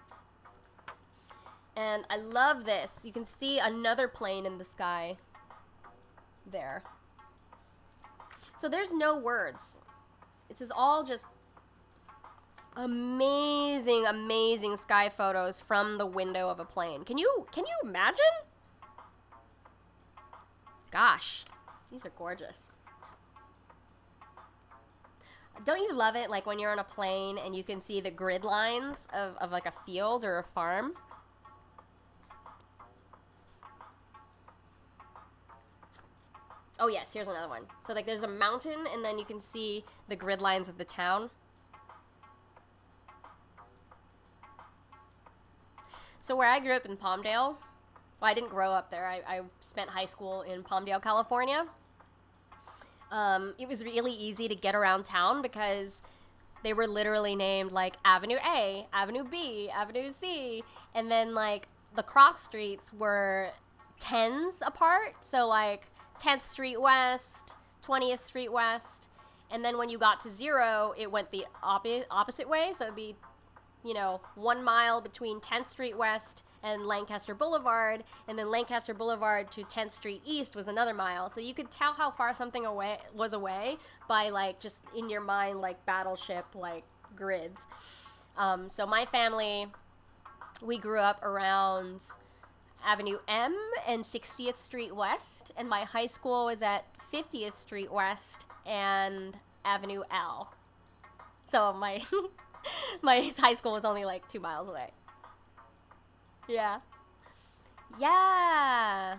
And I love this. You can see another plane in the sky there. So there's no words. This is all just amazing, amazing sky photos from the window of a plane. Can you imagine? Gosh, these are gorgeous. Don't you love it, like, when you're on a plane and you can see the grid lines of like, a field or a farm? Oh, yes, here's another one. So, like, there's a mountain, and then you can see the grid lines of the town. So where I grew up in Palmdale, well, I didn't grow up there. I spent high school in Palmdale, California. It was really easy to get around town because they were literally named like Avenue A, Avenue B, Avenue C, and then like the cross streets were 10s apart. So like 10th Street West, 20th Street West, and then when you got to 0, it went the opposite way. So it'd be, 1 mile between 10th Street West and Lancaster Boulevard, and then Lancaster Boulevard to 10th Street East was another mile. So you could tell how far something was away by like just in your mind like battleship like grids. So my family, we grew up around Avenue M and 60th Street West, and my high school was at 50th Street West and Avenue L. So my my high school was only like 2 miles away. Yeah. Yeah.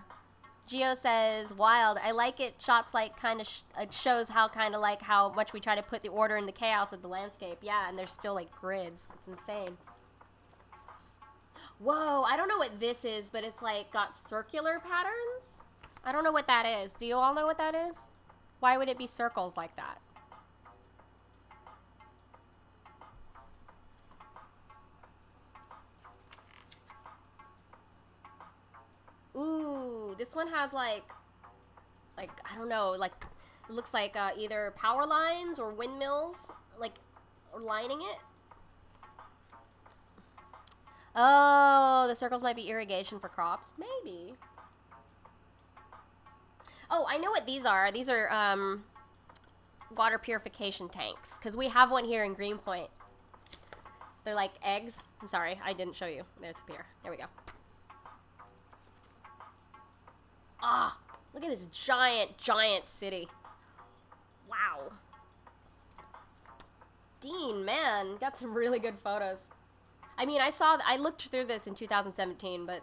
Gio says, wild. I like it. Shots like kind of it shows how kind of like how much we try to put the order in the chaos of the landscape. Yeah, and there's still like grids. It's insane. Whoa, I don't know what this is, but it's like got circular patterns. I don't know what that is. Do you all know what that is? Why would it be circles like that? Ooh, this one has like I don't know, like it looks like either power lines or windmills, like lining it. Oh, the circles might be irrigation for crops, maybe. Oh, I know what these are. These are water purification tanks, because we have one here in Greenpoint. They're like eggs. I'm sorry, I didn't show you. There, it's up here. There we go. Ah, look at this giant, giant city. Wow. Dean, man, got some really good photos. I mean, I looked through this in 2017, but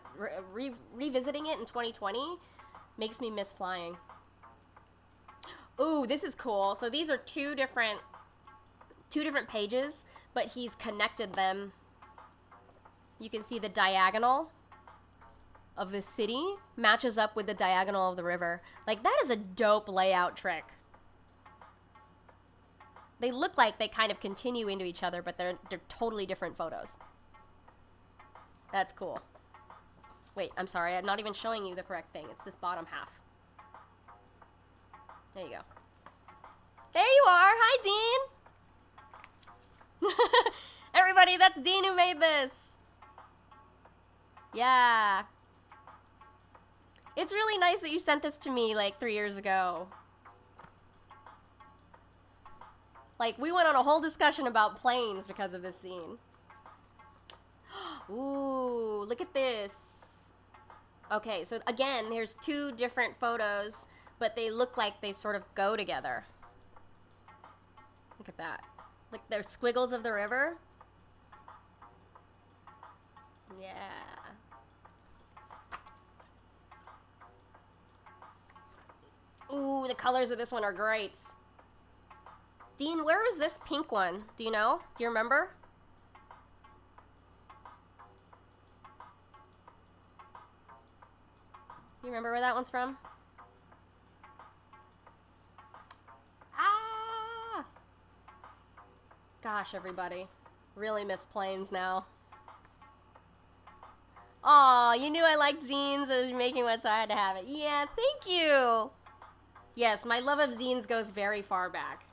revisiting it in 2020 makes me miss flying. Ooh, this is cool. So these are two different pages, but he's connected them. You can see the diagonal of the city matches up with the diagonal of the river. Like, that is a dope layout trick. They look like they kind of continue into each other, but they're totally different photos. That's cool. Wait, I'm sorry, I'm not even showing you the correct thing. It's this bottom half. There you go. There you are! Hi, Dean! Everybody, that's Dean who made this! Yeah. It's really nice that you sent this to me like 3 years ago. Like, we went on a whole discussion about planes because of this scene. Ooh, look at this. Okay, so again, here's two different photos, but they look like they sort of go together. Look at that. Like, they're squiggles of the river. Yeah. Ooh, the colors of this one are great. Dean, where is this pink one? Do you know? Do you remember? You remember where that one's from? Ah! Gosh, everybody. Really miss planes now. Aw, you knew I liked zines. I was making one, so I had to have it. Yeah, thank you! Yes, my love of zines goes very far back.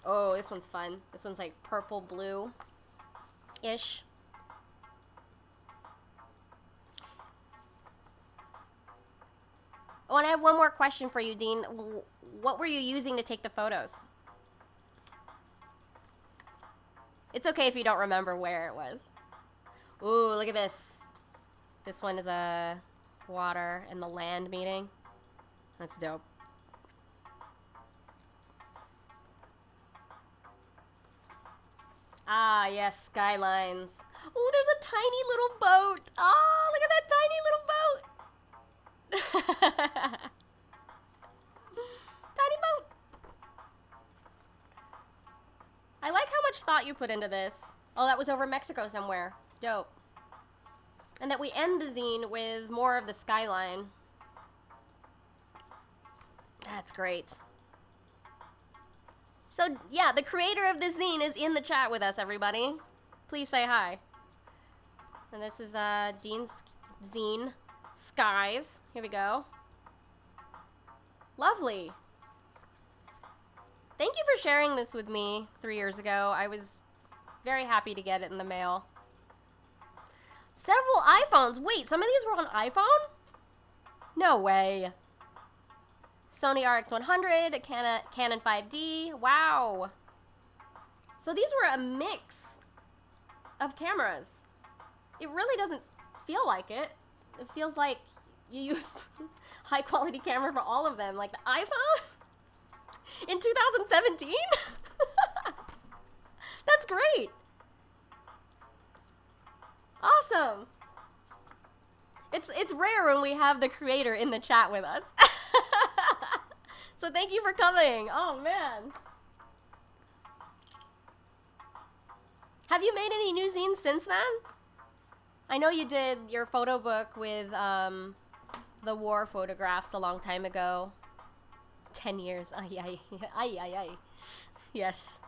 Oh, this one's fun. This one's like purple blue-ish. Oh, and I have one more question for you, Dean. What were you using to take the photos? It's okay if you don't remember where it was. Ooh, look at this. This one is a water and the land meeting. That's dope. Ah, yes, skylines. Ooh, there's a tiny little boat. Oh, look at that tiny little boat. Tiny boat. I like how much much thought you put into this. Oh, that was over Mexico somewhere. Dope. And that we end the zine with more of the skyline. That's great. So, yeah, the creator of this zine is in the chat with us, everybody. Please say hi. And this is Dean's zine, Skies. Here we go. Lovely. Thank you for sharing this with me 3 years ago. I was very happy to get it in the mail. Several iPhones. Wait, some of these were on iPhone? No way. Sony RX100, a Canon 5D. Wow. So these were a mix of cameras. It really doesn't feel like it. It feels like you used high quality camera for all of them. Like the iPhone in 2017? That's great. Awesome. It's rare when we have the creator in the chat with us. So thank you for coming. Oh man. Have you made any new zines since then? I know you did your photo book with the war photographs a long time ago. 10 years. Ay, ay, ay, ay, ay. Yes.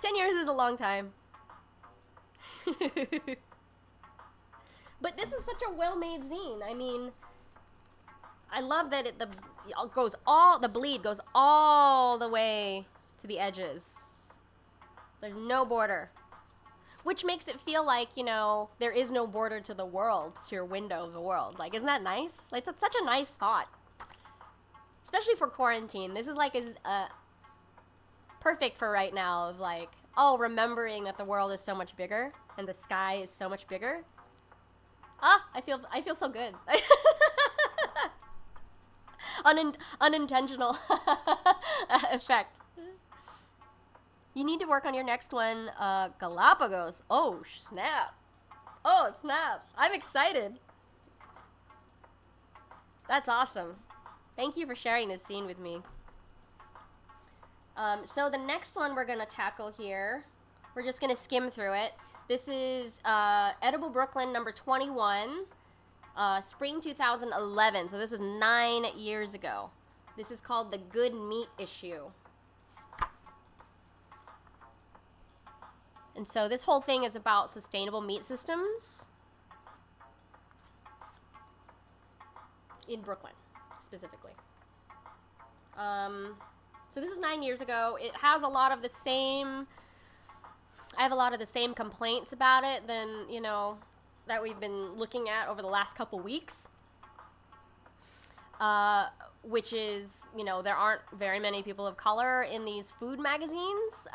10 years is a long time. But this is such a well-made zine. I mean, I love that the bleed goes all the way to the edges. There's no border. Which makes it feel like, you know, there is no border to the world, to your window of the world. Like, isn't that nice? Like, it's such a nice thought. Especially for quarantine. This is like perfect for right now of like, oh, remembering that the world is so much bigger and the sky is so much bigger. Ah, I feel so good. Unintentional effect. You need to work on your next one, Galapagos. Oh, snap. Oh, snap. I'm excited. That's awesome. Thank you for sharing this scene with me. So the next one we're going to tackle here, we're just going to skim through it. This is Edible Brooklyn number 21, spring 2011. So this is 9 years ago. This is called the Good Meat issue. And so this whole thing is about sustainable meat systems in Brooklyn, specifically. So this is 9 years ago. It has a lot of the same... I have a lot of the same complaints about it than, you know, that we've been looking at over the last couple weeks. Which is, you know, there aren't very many people of color in these food magazines,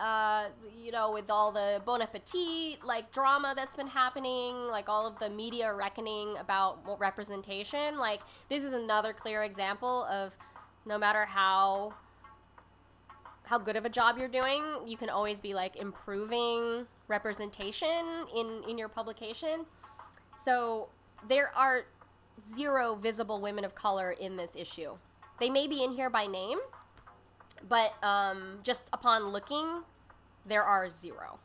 you know, with all the Bon Appetit, like, drama that's been happening, like, all of the media reckoning about representation. Like, this is another clear example of no matter how good of a job you're doing, you can always be, like, improving representation in your publication. So there are 0 visible women of color in this issue. They may be in here by name, but just upon looking, there are 0,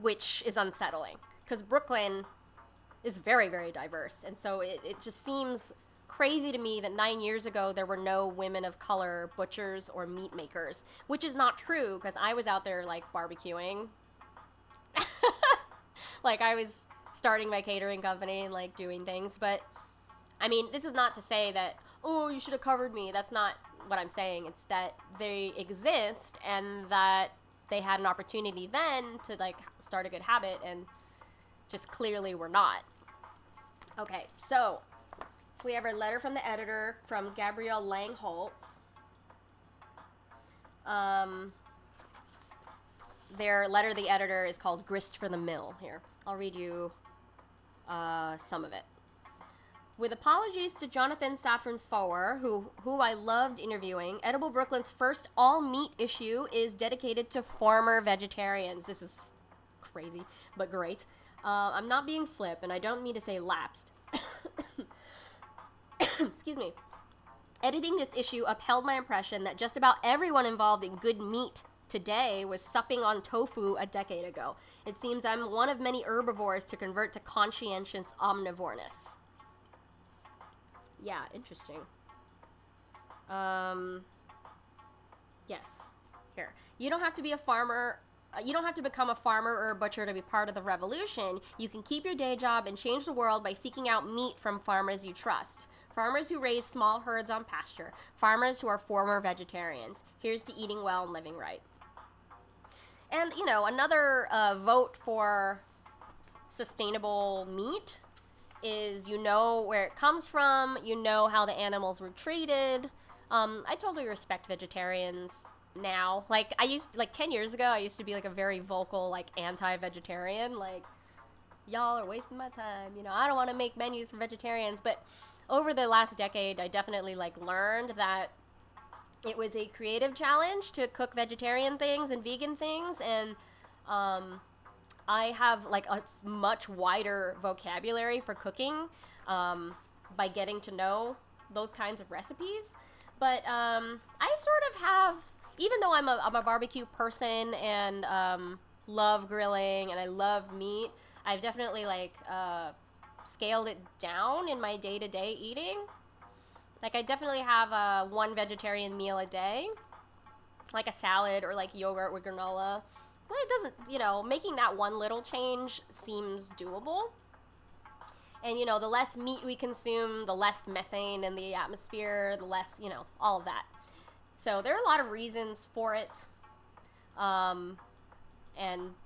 which is unsettling because Brooklyn is very, very diverse. And so it just seems crazy to me that 9 years ago there were no women of color butchers or meat makers, which is not true because I was out there like barbecuing. Like I was starting my catering company and like doing things. But I mean, this is not to say that, oh, you should have covered me. That's not what I'm saying. It's that they exist and that they had an opportunity then to like start a good habit and just clearly were not. Okay, so we have a letter from the editor from Gabrielle Langholtz. Their letter to the editor is called Grist for the Mill. Here, I'll read you some of it. With apologies to Jonathan Safran Foer, who I loved interviewing, Edible Brooklyn's first all-meat issue is dedicated to former vegetarians. This is crazy, but great. I'm not being flip, and I don't mean to say lapsed. Excuse me. Editing this issue upheld my impression that just about everyone involved in good meat today was supping on tofu a decade ago. It seems I'm one of many herbivores to convert to conscientious omnivoreness. Yeah, interesting. Yes. Here. You don't have to be a farmer. You don't have to become a farmer or a butcher to be part of the revolution. You can keep your day job and change the world by seeking out meat from farmers you trust. Farmers who raise small herds on pasture. Farmers who are former vegetarians. Here's to eating well and living right. And, you know, another vote for sustainable meat is you know where it comes from, you know how the animals were treated. I totally respect vegetarians now. Like, 10 years ago, I used to be, like, a very vocal, like, anti-vegetarian. Like, y'all are wasting my time. You know, I don't want to make menus for vegetarians. But over the last decade, I definitely, like, learned that it was a creative challenge to cook vegetarian things and vegan things. And, I have, like, a much wider vocabulary for cooking, by getting to know those kinds of recipes. But, I sort of have, even though I'm a barbecue person and love grilling and I love meat, I've definitely like scaled it down in my day-to-day eating. Like I definitely have one vegetarian meal a day, like a salad or like yogurt with granola. Well, it doesn't, you know, making that one little change seems doable. And, you know, the less meat we consume, the less methane in the atmosphere, the less, you know, all of that. So there are a lot of reasons for it, and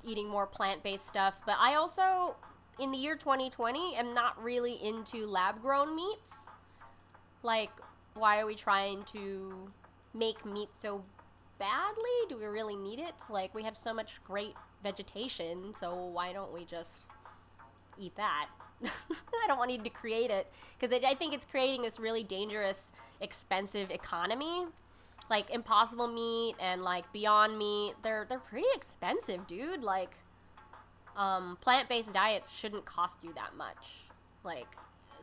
eating more plant-based stuff. But I also, in the year 2020, am not really into lab-grown meats. Like, why are we trying to make meat so badly? Do we really need it? Like, we have so much great vegetation, so why don't we just eat that? I don't want to create it, because I think it's creating this really dangerous, expensive economy. Like, Impossible Meat and, like, Beyond Meat, they're pretty expensive, dude. Like, plant-based diets shouldn't cost you that much. Like,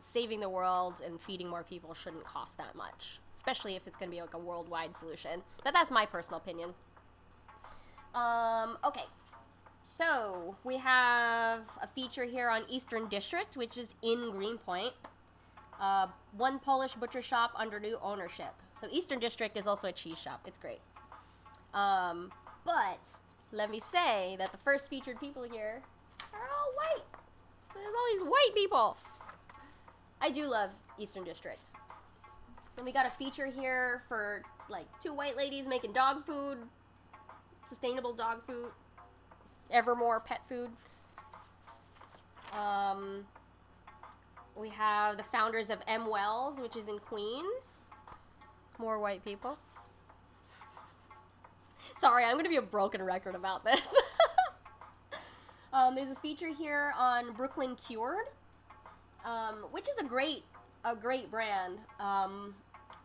saving the world and feeding more people shouldn't cost that much, especially if it's going to be, like, a worldwide solution. But that's my personal opinion. Okay. So, we have a feature here on Eastern District, which is in Greenpoint. One Polish butcher shop under new ownership. So Eastern District is also a cheese shop. It's great. But let me say that the first featured people here are all white. There's all these white people. I do love Eastern District. And we got a feature here for, like, 2 white ladies making dog food. Sustainable dog food. Evermore pet food. We have the founders of M. Wells, which is in Queens. More white people. Sorry, I'm going to be a broken record about this. There's a feature here on Brooklyn Cured, which is a great brand.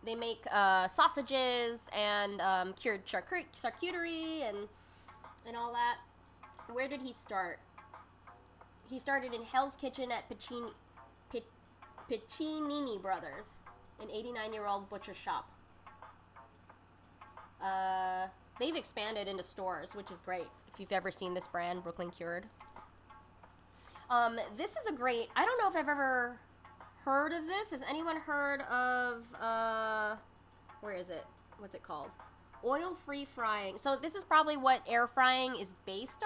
They make sausages and cured charcuterie and all that. Where did he start? He started in Hell's Kitchen at Piccinini Brothers, an 89-year-old butcher shop. They've expanded into stores, which is great. If you've ever seen this brand, Brooklyn Cured. This is a great, I don't know if I've ever heard of this. Has anyone heard of, where is it? What's it called? Oil-free frying. So this is probably what air frying is based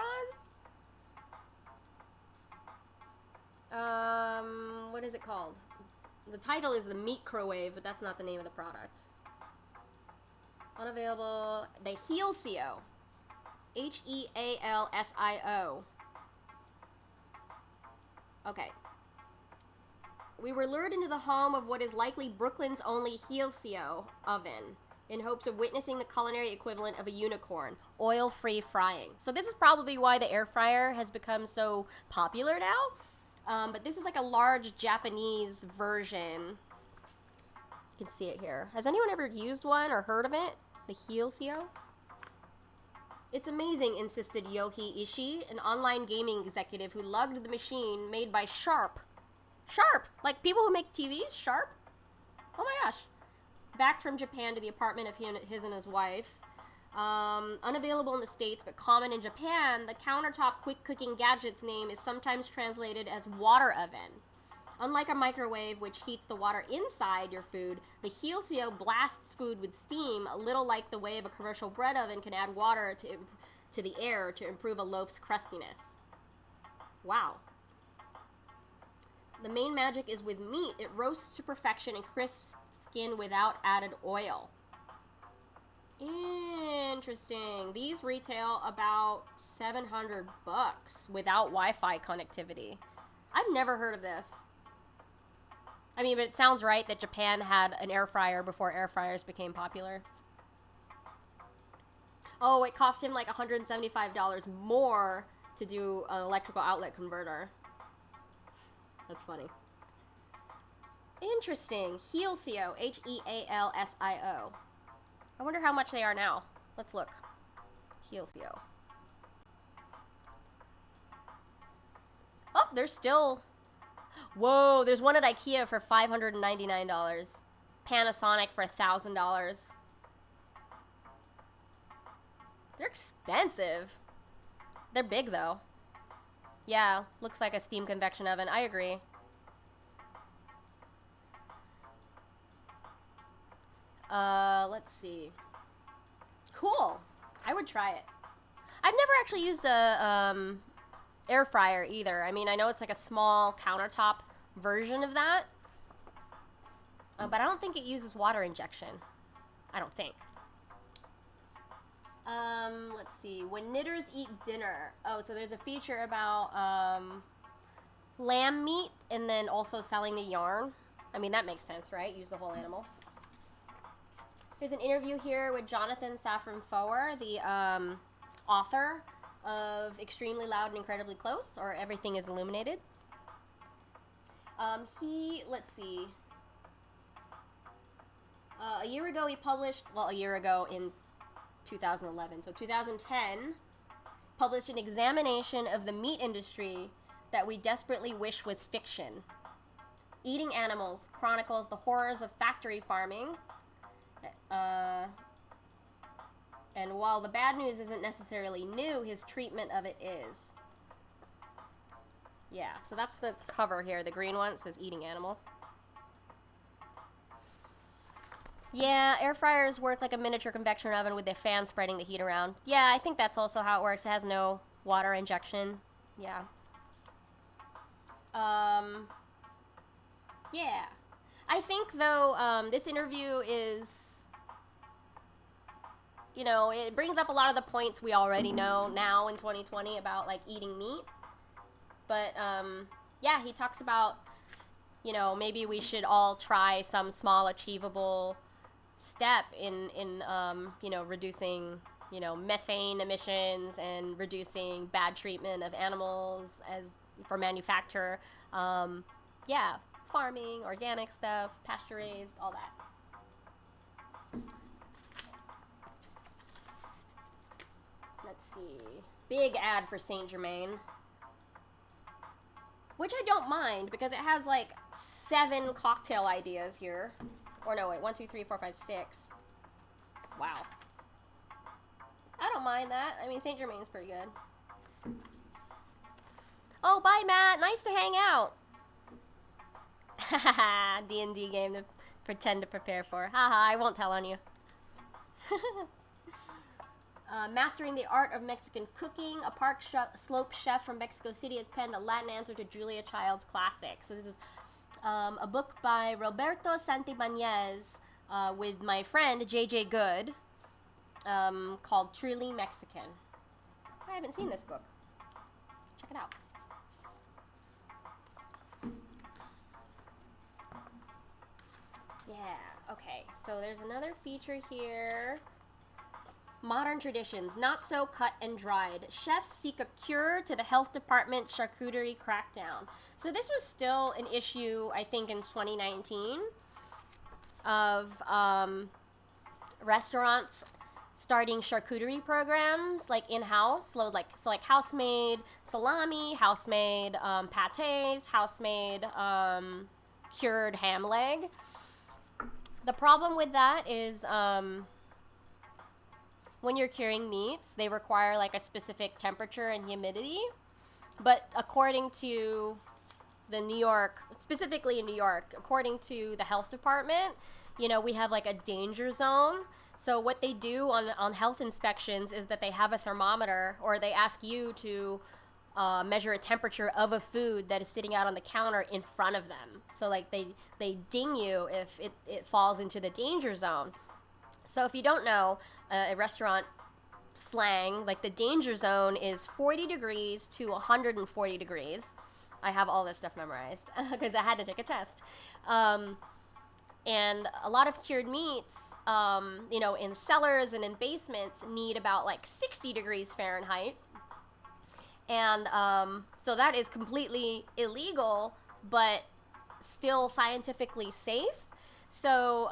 on. What is it called? The title is the Meatcrowave, but that's not the name of the product. Unavailable. The Healsio. Healsio. Okay. We were lured into the home of what is likely Brooklyn's only Healsio oven, in hopes of witnessing the culinary equivalent of a unicorn, oil-free frying. So this is probably why the air fryer has become so popular now. But this is like a large Japanese version. You can see it here. Has anyone ever used one or heard of it? The Healsio? It's amazing, insisted Yohi Ishii, an online gaming executive who lugged the machine made by Sharp. Sharp! Like people who make TVs? Sharp? Oh my gosh. Back from Japan to the apartment of his and his wife. Unavailable in the States but common in Japan, the countertop quick cooking gadget's name is sometimes translated as water oven. Unlike a microwave, which heats the water inside your food, the Heelsio blasts food with steam, a little like the way of a commercial bread oven can add water to the air to improve a loaf's crustiness. Wow. The main magic is with meat. It roasts to perfection and crisps skin without added oil. Interesting. These retail about $700 without Wi-Fi connectivity. I've never heard of this. I mean, but it sounds right that Japan had an air fryer before air fryers became popular. Oh, it cost him like $175 more to do an electrical outlet converter. That's funny. Interesting. Heelsio. Healsio. I wonder how much they are now. Let's look. Heelsio. Oh, there's still... Whoa, there's one at IKEA for $599. Panasonic for $1,000. They're expensive. They're big, though. Yeah, looks like a steam convection oven. I agree. Let's see. Cool. I would try it. I've never actually used a, air fryer either. I mean, I know it's like a small countertop version of that. But I don't think it uses water injection. I don't think. Let's see. When knitters eat dinner. Oh, so there's a feature about, lamb meat and then also selling the yarn. I mean, that makes sense, right? Use the whole animal. There's an interview here with Jonathan Safran Foer, the, author of Extremely Loud and Incredibly Close, or Everything is Illuminated. Let's see. A year ago he published, well, a year ago in 2011, so 2010, published an examination of the meat industry that we desperately wish was fiction. Eating Animals chronicles the horrors of factory farming. And while the bad news isn't necessarily new, his treatment of it is. Yeah, so that's the cover here. The green one says Eating Animals. Yeah, air fryers work like a miniature convection oven with their fan spreading the heat around. Yeah, I think that's also how it works. It has no water injection. Yeah. Yeah. I think, though, this interview is... You know, it brings up a lot of the points we already know now in 2020 about, like, eating meat. But, yeah, he talks about, you know, maybe we should all try some small achievable step in you know, reducing, you know, methane emissions and reducing bad treatment of animals as for manufacture. Yeah, farming, organic stuff, pasture raised, all that. Let's see. Big ad for Saint Germain. Which I don't mind because it has like 7 cocktail ideas here. Or no, wait, 1, 2, 3, 4, 5, 6. Wow. I don't mind that. I mean, Saint Germain's pretty good. Oh, bye, Matt. Nice to hang out. Haha, D&D game to pretend to prepare for. Haha, I won't tell on you. Mastering the Art of Mexican Cooking. A Park Slope chef from Mexico City has penned a Latin answer to Julia Child's classic. So this is a book by Roberto Santibanez with my friend JJ Good called Truly Mexican. I haven't seen this book. Check it out. Yeah, okay. So there's another feature here. Modern traditions, not so cut and dried. Chefs seek a cure to the health department charcuterie crackdown. So this was still an issue, I think, in 2019 of restaurants starting charcuterie programs like in-house, so like house-made salami, house-made pâtés, house-made cured ham leg. The problem with that is when you're curing meats, they require like a specific temperature and humidity. But according to specifically in New York, according to the health department, we have like a danger zone. So what they do on health inspections is that they have a thermometer, or they ask you to measure a temperature of a food that is sitting out on the counter in front of them. So like they ding you if it falls into the danger zone. So if you don't know, a restaurant slang, like the danger zone is 40 degrees to 140 degrees. I have all this stuff memorized because I had to take a test. And a lot of cured meats, in cellars and in basements need about like 60 degrees Fahrenheit. And so that is completely illegal, but still scientifically safe. So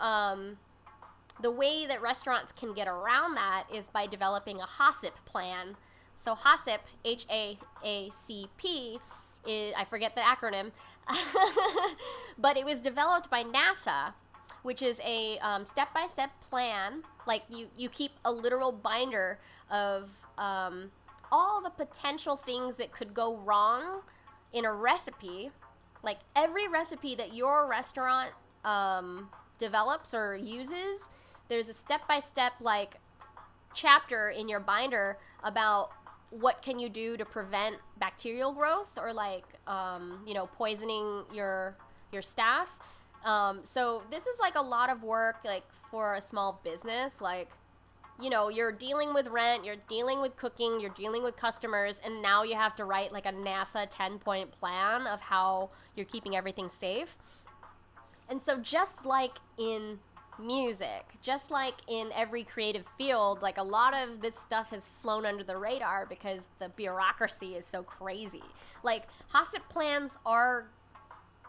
the way that restaurants can get around that is by developing a HACCP plan. So HACCP, HAACP, I forget the acronym, but it was developed by NASA, which is a step-by-step plan. Like you keep a literal binder of all the potential things that could go wrong in a recipe. Like every recipe that your restaurant develops or uses, there's a step-by-step like chapter in your binder about what can you do to prevent bacterial growth or like poisoning your staff. So this is like a lot of work like for a small business. Like you're dealing with rent, you're dealing with cooking, you're dealing with customers, and now you have to write like a NASA 10-point plan of how you're keeping everything safe. And so just like in music, just like in every creative field, like a lot of this stuff has flown under the radar because the bureaucracy is so crazy. Like HACCP plans are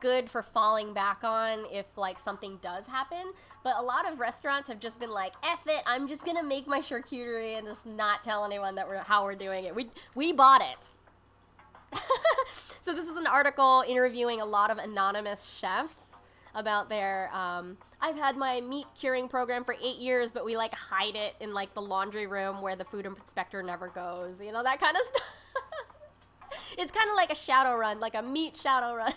good for falling back on if like something does happen, but a lot of restaurants have just been like, F it, I'm just gonna make my charcuterie and just not tell anyone that how we're doing it. We bought it. So this is an article interviewing a lot of anonymous chefs about their I've had my meat curing program for 8 years, but we like hide it in like the laundry room where the food inspector never goes, that kind of stuff. It's kind of like a shadow run, like a meat shadow run.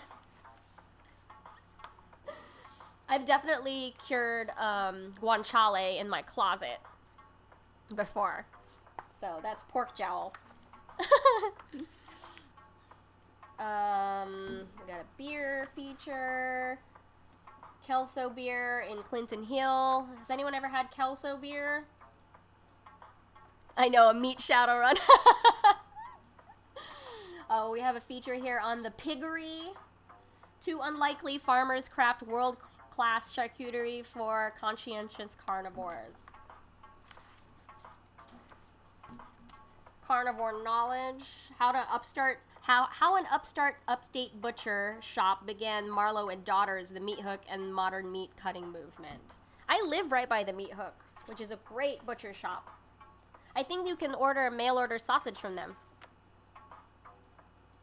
I've definitely cured guanciale in my closet before. So that's pork jowl. We got a beer feature. Kelso beer in Clinton Hill. Has anyone ever had Kelso beer? I know, a meat shadow run. Oh, we have a feature here on the piggery. 2 unlikely farmers craft world-class charcuterie for conscientious carnivores. Carnivore knowledge. How an upstate butcher shop began Marlowe and Daughters, the meat hook and modern meat cutting movement. I live right by the meat hook, which is a great butcher shop. I think you can order a mail order sausage from them.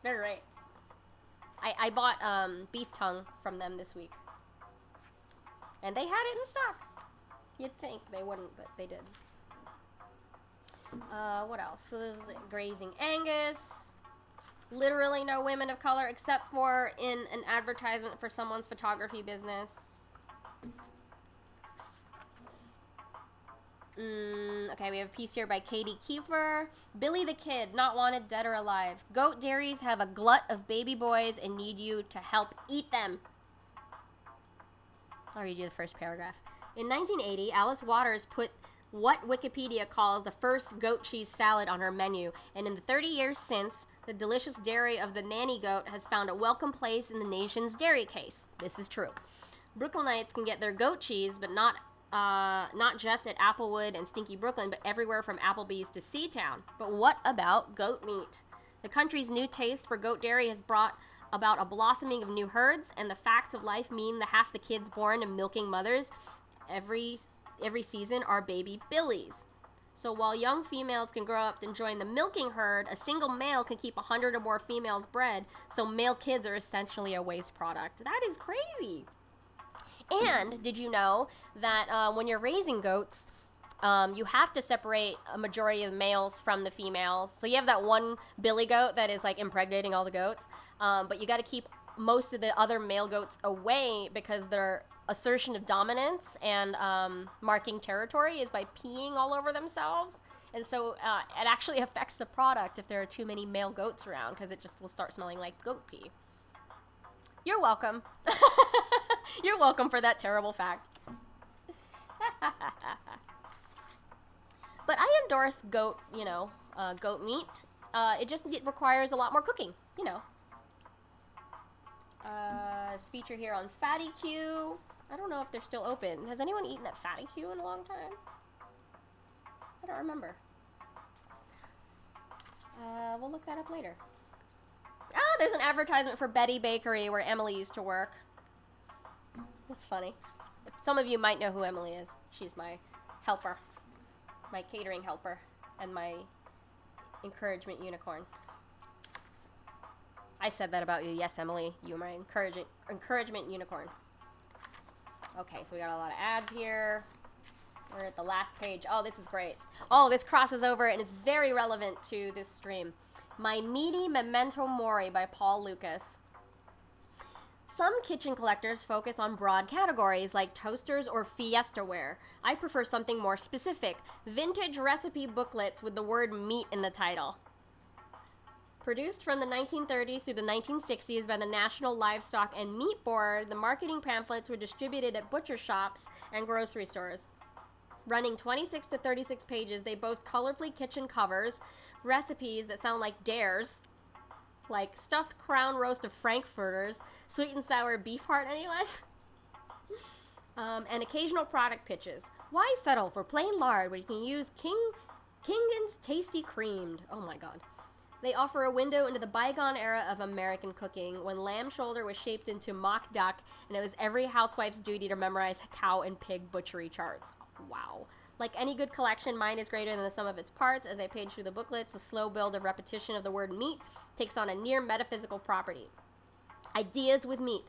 They're great. I bought beef tongue from them this week. And they had it in stock. You'd think they wouldn't, but they did. What else? So there's Grazing Angus. Literally no women of color except for in an advertisement for someone's photography business. Okay, we have a piece here by Katie Kiefer. Billy the Kid, not wanted, dead or alive. Goat dairies have a glut of baby boys and need you to help eat them. I'll read you the first paragraph. In 1980, Alice Waters put what Wikipedia calls the first goat cheese salad on her menu, and in the 30 years since, the delicious dairy of the nanny goat has found a welcome place in the nation's dairy case. This is true. Brooklynites can get their goat cheese, but not just at Applewood and Stinky Brooklyn, but everywhere from Applebee's to Seatown. But what about goat meat? The country's new taste for goat dairy has brought about a blossoming of new herds, and the facts of life mean that half the kids born to milking mothers every season are baby billies. So while young females can grow up and join the milking herd, a single male can keep 100 or more females bred, so male kids are essentially a waste product. That is crazy. And did you know that when you're raising goats, You have to separate a majority of males from the females. So you have that one billy goat that is like impregnating all the goats, but you got to keep most of the other male goats away because their assertion of dominance and marking territory is by peeing all over themselves. And so it actually affects the product if there are too many male goats around, because it just will start smelling like goat pee. You're welcome. You're welcome for that terrible fact. But I endorse goat meat. It requires a lot more cooking, It's featured here on Fatty Q. I don't know if they're still open. Has anyone eaten at Fatty Q in a long time? I don't remember. We'll look that up later. Ah, there's an advertisement for Betty Bakery where Emily used to work. That's funny. Some of you might know who Emily is. She's my helper. My catering helper. And my encouragement unicorn. I said that about you. Yes, Emily. You are my encouragement unicorn. Okay, so we got a lot of ads here. We're at the last page. Oh, this is great. Oh, this crosses over and it's very relevant to this stream. My Meaty Memento Mori by Paul Lucas. Some kitchen collectors focus on broad categories like toasters or fiestaware. I prefer something more specific. Vintage recipe booklets with the word meat in the title. Produced from the 1930s through the 1960s by the National Livestock and Meat Board, the marketing pamphlets were distributed at butcher shops and grocery stores. Running 26 to 36 pages, they boast colorfully kitchen covers, recipes that sound like dares, like stuffed crown roast of Frankfurters, sweet and sour beef heart, anyone? And occasional product pitches. Why settle for plain lard when you can use Kingan's Tasty Creamed? Oh my god. They offer a window into the bygone era of American cooking, when lamb shoulder was shaped into mock duck, and it was every housewife's duty to memorize cow and pig butchery charts. Wow. Like any good collection, mine is greater than the sum of its parts. As I page through the booklets, the slow build of repetition of the word meat takes on a near metaphysical property. Ideas with meat.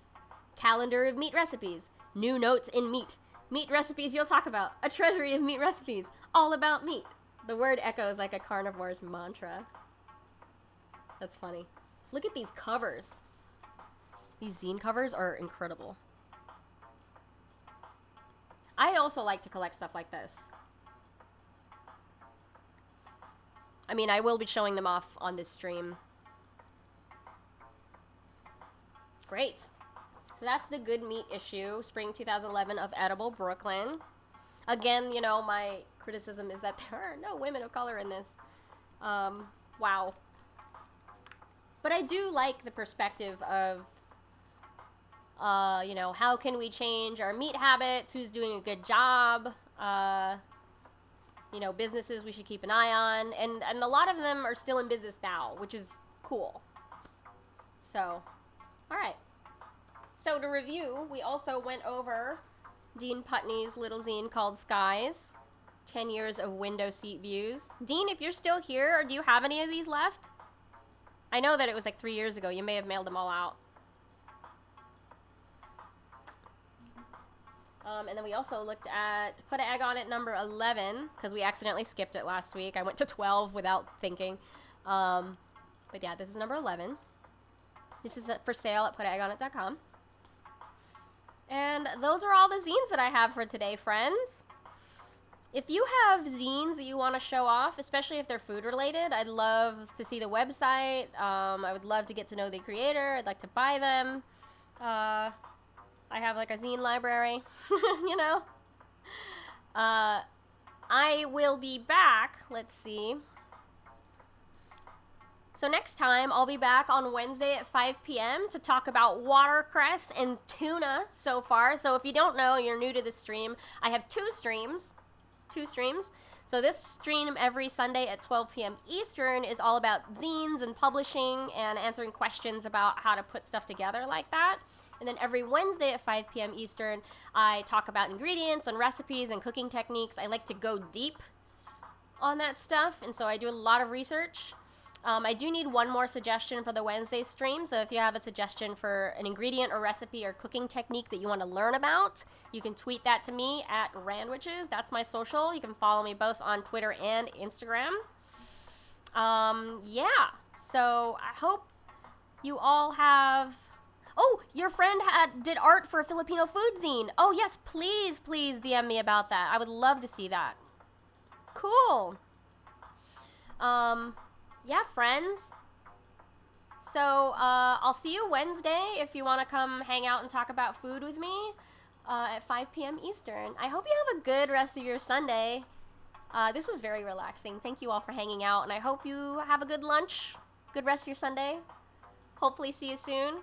Calendar of meat recipes. New notes in meat. Meat recipes you'll talk about. A treasury of meat recipes. All about meat. The word echoes like a carnivore's mantra. That's funny. Look at these covers. These zine covers are incredible. I also like to collect stuff like this. I mean, I will be showing them off on this stream. Great. So that's the Good Meat issue, spring 2011 of Edible Brooklyn. Again, my criticism is that there are no women of color in this. Wow. But I do like the perspective of, how can we change our meat habits? Who's doing a good job? Businesses we should keep an eye on. And a lot of them are still in business now, which is cool. So, all right. So to review, we also went over Dean Putney's little zine called Skies. 10 years of window seat views. Dean, if you're still here, or do you have any of these left? I know that it was like 3 years ago. You may have mailed them all out. And then we also looked at Put an Egg on It number 11, because we accidentally skipped it last week. I went to 12 without thinking. But yeah, this is number 11. This is for sale at putaneggonit.com. And those are all the zines that I have for today, friends. If you have zines that you want to show off, especially if they're food related, I'd love to see the website. I would love to get to know the creator. I'd like to buy them. I have like a zine library, I will be back. Let's see. So next time, I'll be back on Wednesday at 5 p.m. to talk about watercress and tuna so far. So if you don't know, you're new to this stream, I have two streams. So this stream every Sunday at 12 p.m. Eastern is all about zines and publishing and answering questions about how to put stuff together like that. And then every Wednesday at 5 p.m. Eastern, I talk about ingredients and recipes and cooking techniques. I like to go deep on that stuff, and so I do a lot of research. I do need one more suggestion for the Wednesday stream, so if you have a suggestion for an ingredient or recipe or cooking technique that you want to learn about, you can tweet that to me at Randwiches. That's my social. You can follow me both on Twitter and Instagram. Yeah, so I hope you all have... Oh, your friend did art for a Filipino food zine. Oh, yes, please DM me about that. I would love to see that. Cool. Yeah, friends. So, I'll see you Wednesday if you want to come hang out and talk about food with me at 5 p.m. Eastern. I hope you have a good rest of your Sunday. This was very relaxing. Thank you all for hanging out, and I hope you have a good lunch, good rest of your Sunday. Hopefully see you soon.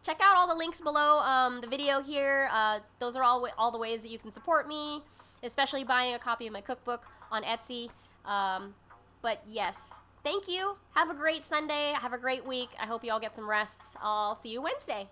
Check out all the links below the video here. Those are all the ways that you can support me, especially buying a copy of my cookbook on Etsy. But yes, thank you. Have a great Sunday. Have a great week. I hope you all get some rests. I'll see you Wednesday.